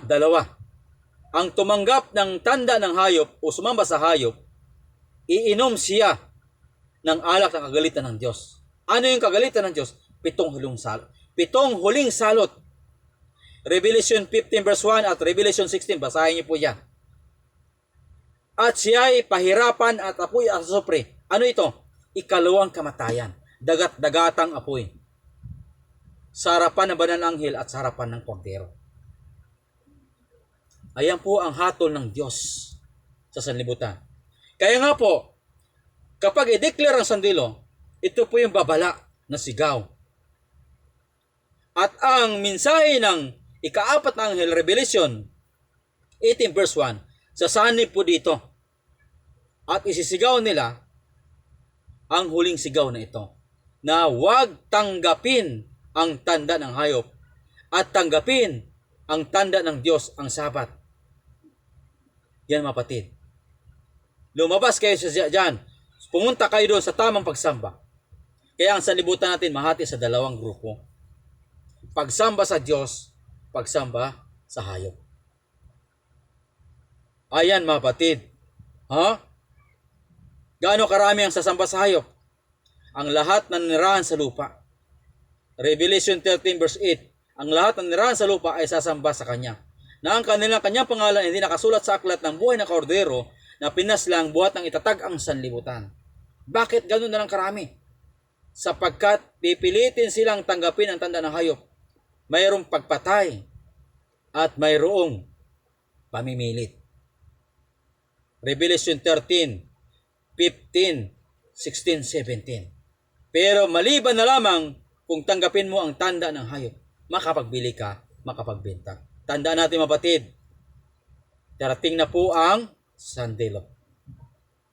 Dalawa. Ang tumanggap ng tanda ng hayop o sumamba sa hayop, iinom siya ng alak ng kagalitan ng Diyos. Ano yung kagalitan ng Diyos? 7 huling salot. 7 huling salot. Revelation 15 verse 1 at Revelation 16, basahin niyo po yan. At siya'y pahirapan at apoy at asupre. Ano ito? Ikalawang kamatayan. Dagat-dagatang apoy. Sa harapan ng banal na anghel at sa harapan ng kordero. Ayan po ang hatol ng Diyos sa sanlibutan. Kaya nga po, kapag i-declare ang sandilo, ito po yung babala na sigaw. At ang mensahe ng ika-4 na anghel, Revelation 18 verse 1, sasanib po dito. At isisigaw nila ang huling sigaw na ito, na huwag tanggapin ang tanda ng hayop at tanggapin ang tanda ng Diyos, ang Sabat. Yan, mga kapatid. Lumabas kayo dyan. Pumunta kayo doon sa tamang pagsamba. Kaya ang sanlibutan natin mahati sa 2 grupo. Pagsamba sa Diyos, pagsamba sa hayop. Ayan, mga kapatid. Gaano karami ang sasamba sa hayop? Ang lahat na nirahan sa lupa. Revelation 13 verse 8. Ang lahat na nirahan sa lupa ay sasamba sa Kanya, na ang kanyang pangalan hindi nakasulat sa aklat ng buhay ng kordero na pinaslang buhat ng itatag ang sanlibutan. Bakit ganoon na lang karami? Sapagkat pipilitin silang tanggapin ang tanda ng hayop. Mayroong pagpatay at mayroong pamimilit. Revelation 13, 15, 16, 17. Pero maliban na lamang kung tanggapin mo ang tanda ng hayop, makapagbili ka, makapagbenta. Tandaan natin, mapatid, darating na po ang sandilo.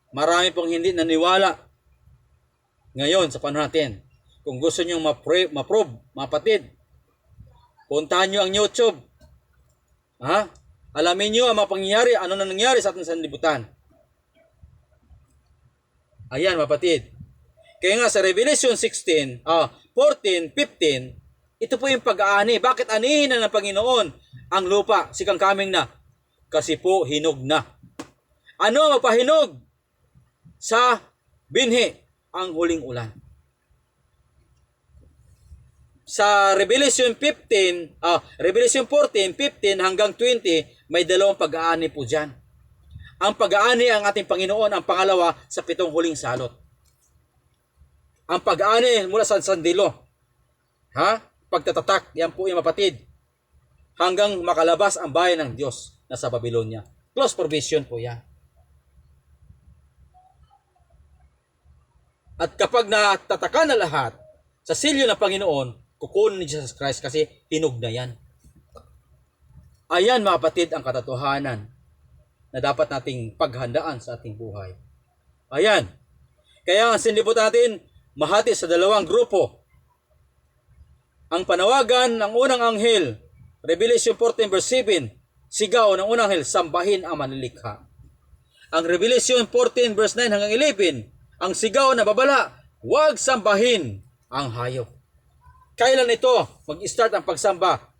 Marami pong hindi naniwala ngayon sa panahon natin. Kung gusto nyo ma-prove, mapatid, puntahan nyo ang YouTube. Alamin nyo ang mga pangyayari, ano na nangyari sa ating sanlibutan. Ayan, mapatid. Kaya nga sa Revelation 16, 14, 15, ito po yung pag-aani. Bakit anihin na ng Panginoon ang lupa? Sikang kaming na. Kasi po hinog na. Ano ang magpahinog sa binhi? Ang huling ulan. Sa Revelation 14, Revelation 14, 15 hanggang 20, may 2 pag-aani po dyan. Ang pag-aani ang ating Panginoon, ang pangalawa sa 7 huling salot. Ang pag-aani mula sa sandilo. Pagtatatak, yan po yung mapatid. Hanggang makalabas ang bayan ng Diyos na sa Babylonia. Close provision po yan. At kapag natataka na lahat, sa silyo ng Panginoon, kukunin ni Jesus Christ kasi hinog na yan. Ayan, mga kapatid, ang katotohanan na dapat nating paghandaan sa ating buhay. Ayan. Kaya ang sinlibutan natin, mahati sa dalawang grupo. Ang panawagan ng unang anghel, Revelation 14 verse 7, sigaw ng unang anghel, sambahin ang manlilikha. Ang Revelation 14 verse 9 hanggang 11, ang sigaw na babala, huwag sambahin ang hayop. Kailan ito mag-start ang pagsamba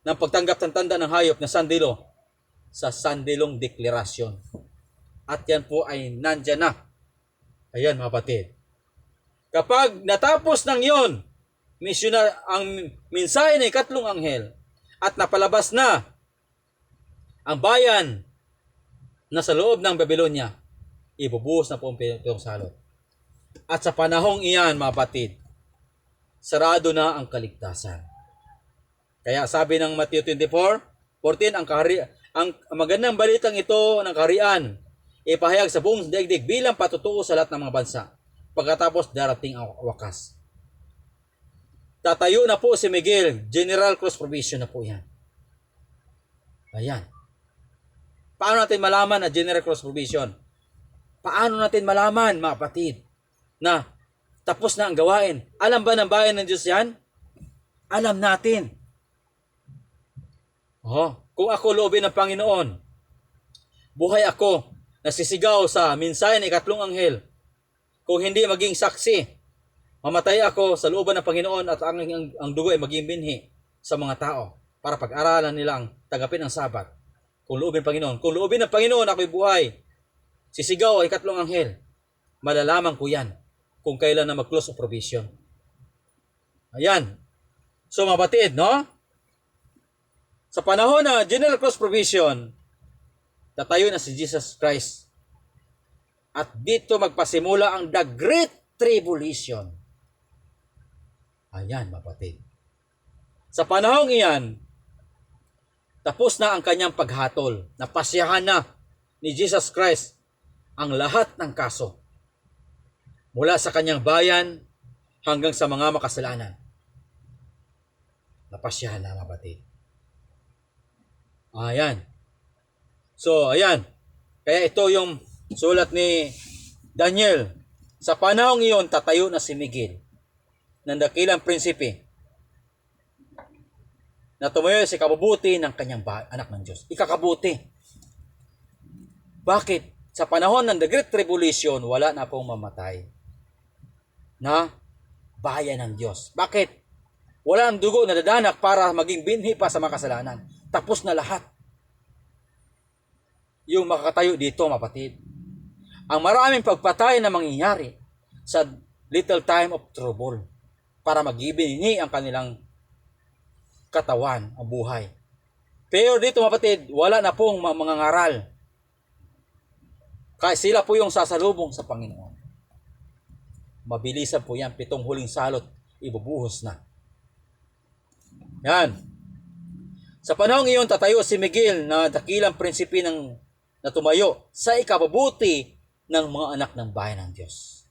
ng pagtanggap ng tanda ng hayop na sandilo? Sa sandilong deklarasyon. At yan po ay nandyan na. Ayan mga kapatid. Kapag natapos ng yon, ang mensahe ng ikatlong anghel at napalabas na ang bayan na sa loob ng Babylonia, ibubuhos na po ang pitong salot. At sa panahong iyan mga kapatid, sarado na ang kaligtasan. Kaya sabi ng Matthew 24:14, ang magandang balitang ito ng kaharian ipahayag sa buong daigdig bilang patutuo sa lahat ng mga bansa. Pagkatapos darating ang wakas. Tatayo na po si Miguel, General Cross Provision na po yan. Ayan. Paano natin malaman na General Cross Provision? Paano natin malaman, mga kapatid, na tapos na ang gawain? Alam ba ng bayan ng Diyos yan? Alam natin. Kung ako loobin ng Panginoon, buhay ako, nasisigaw sa mensahe ng ikatlong anghel. Kung hindi maging saksi, mamatay ako sa looban ng Panginoon at ang dugo ay maging binhi sa mga tao para pag-aralan nila ang tagapin ang Sabat. Kung loobin ng Panginoon. Kung loobin ng Panginoon ako'y buhay, sisigaw ang ikatlong anghel. Malalaman ko yan kung kailan na mag-close of provision. Ayan. So mga batid, no? Sa panahon na General Cross Provision, tatayo na si Jesus Christ. At dito magpasimula ang The Great Tribulation. Ayan, mapatid. Sa panahong iyan, tapos na ang kanyang paghatol. Napasyahan na ni Jesus Christ ang lahat ng kaso. Mula sa kanyang bayan hanggang sa mga makasalanan. Napasyahan na, mapatid. Ayan. So, ayan. Kaya ito yung sulat ni Daniel. Sa panahong iyon, tatayo na si Miguel ng dakilang prinsipe na tumayo sa ikabubuti ng kanyang anak ng Diyos. Ikakabuti. Bakit? Sa panahon ng The Great Tribulation, wala na pong mamatay na bayan ng Diyos. Bakit? Wala ang dugo na dadanak para maging binhi pa sa mga kasalanan. Tapos na lahat. Yung makakatayo dito, mapatid. Ang maraming pagpatay na mangyayari sa little time of trouble para magibinhi ang kanilang katawan, ang buhay. Pero dito, mapatid, wala na pong mga ngaral. Kaya sila po yung sasalubong sa Panginoon. Mabilisan po yan, 7 huling salot, ibubuhos na. Yan. Sa panahong iyon, tatayo si Miguel na dakilang prinsipe na tumayo sa ikabubuti ng mga anak ng bayan ng Diyos.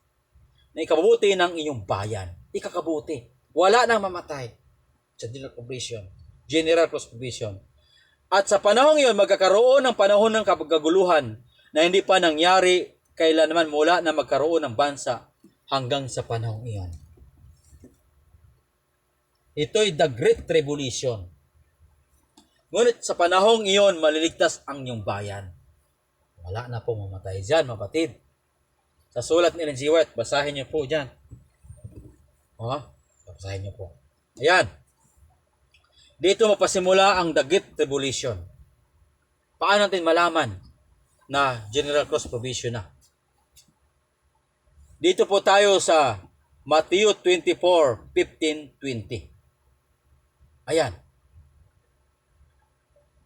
Na ikabubuti ng inyong bayan. Ikakabuti. Wala nang mamatay sa General Cross Provision. At sa panahong iyon, magkakaroon ng panahon ng kaguluhan na hindi pa nangyari kailanman mula na magkaroon ng bansa hanggang sa panahong iyon. Ito'y the Great Tribulation. Ngunit sa panahong iyon, maliligtas ang iyong bayan. Wala na po mamatay dyan, mapatid. Sa sulat ni Ellen G. White, basahin niyo po dyan. Basahin niyo po. Ayan. Dito mapasimula ang The Great Tribulation. Paano natin malaman na General Cross Provision na? Dito po tayo sa Matthew 24:15-20. Ayan.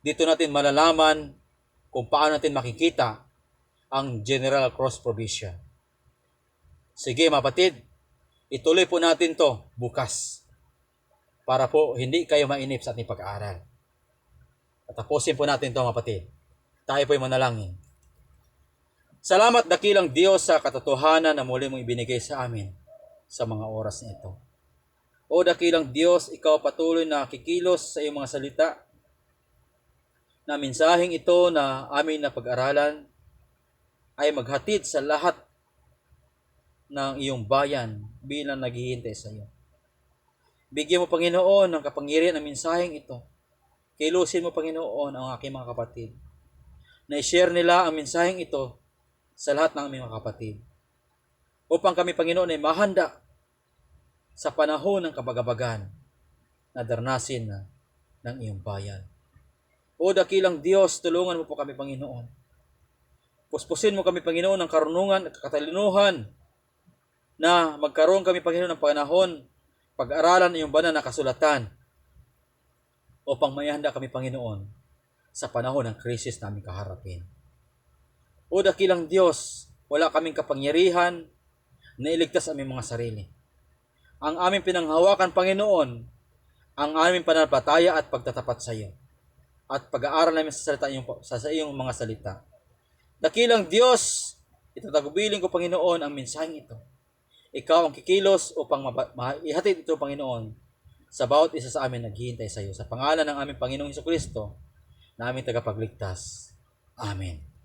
Dito natin malalaman kung paano natin makikita ang General Cross Provision. Sige, mapatid, ituloy po natin to bukas para po hindi kayo mainip sa ating pag-aaral. At tapusin po natin to, mapatid. Tayo po'y manalangin. Salamat dakilang Diyos sa katotohanan na muli mong ibinigay sa amin sa mga oras na ito. O dakilang Diyos, ikaw patuloy na kikilos sa iyong mga salita na mensaheng ito na amin na pag-aralan ay maghatid sa lahat ng iyong bayan bilang naghihintay sa iyo. Bigyan mo, Panginoon, ng kapangyarihan ang mensaheng ito. Kilusin mo, Panginoon, ang aking mga kapatid. Na i-share nila ang mensaheng ito sa lahat ng aming mga kapatid. Upang kami, Panginoon, ay mahanda sa panahon ng kabagabagan na darnasin na ng iyong bayan. O dakilang Diyos, tulungan mo po kami, Panginoon. Puspusin mo kami, Panginoon, ng karunungan at katalinuhan na magkaroon kami, Panginoon, ng panahon pag-aralan iyong banal na kasulatan upang mayahanda kami, Panginoon, sa panahon ng krisis na aming kaharapin. O dakilang Diyos, wala kaming kapangyarihan na iligtas aming mga sarili. Ang aming pinanghawakan, Panginoon, ang aming pananampalataya at pagtatapat sa iyo at pag-aaral namin sa iyong mga salita. Dakilang Diyos, itatagubilin ko, Panginoon, ang mensaheng ito. Ikaw ang kikilos upang ihatid ito, Panginoon, sa bawat isa sa amin naghihintay sa iyo. Sa pangalan ng aming Panginoong Hesukristo, na aming tagapagligtas. Amen.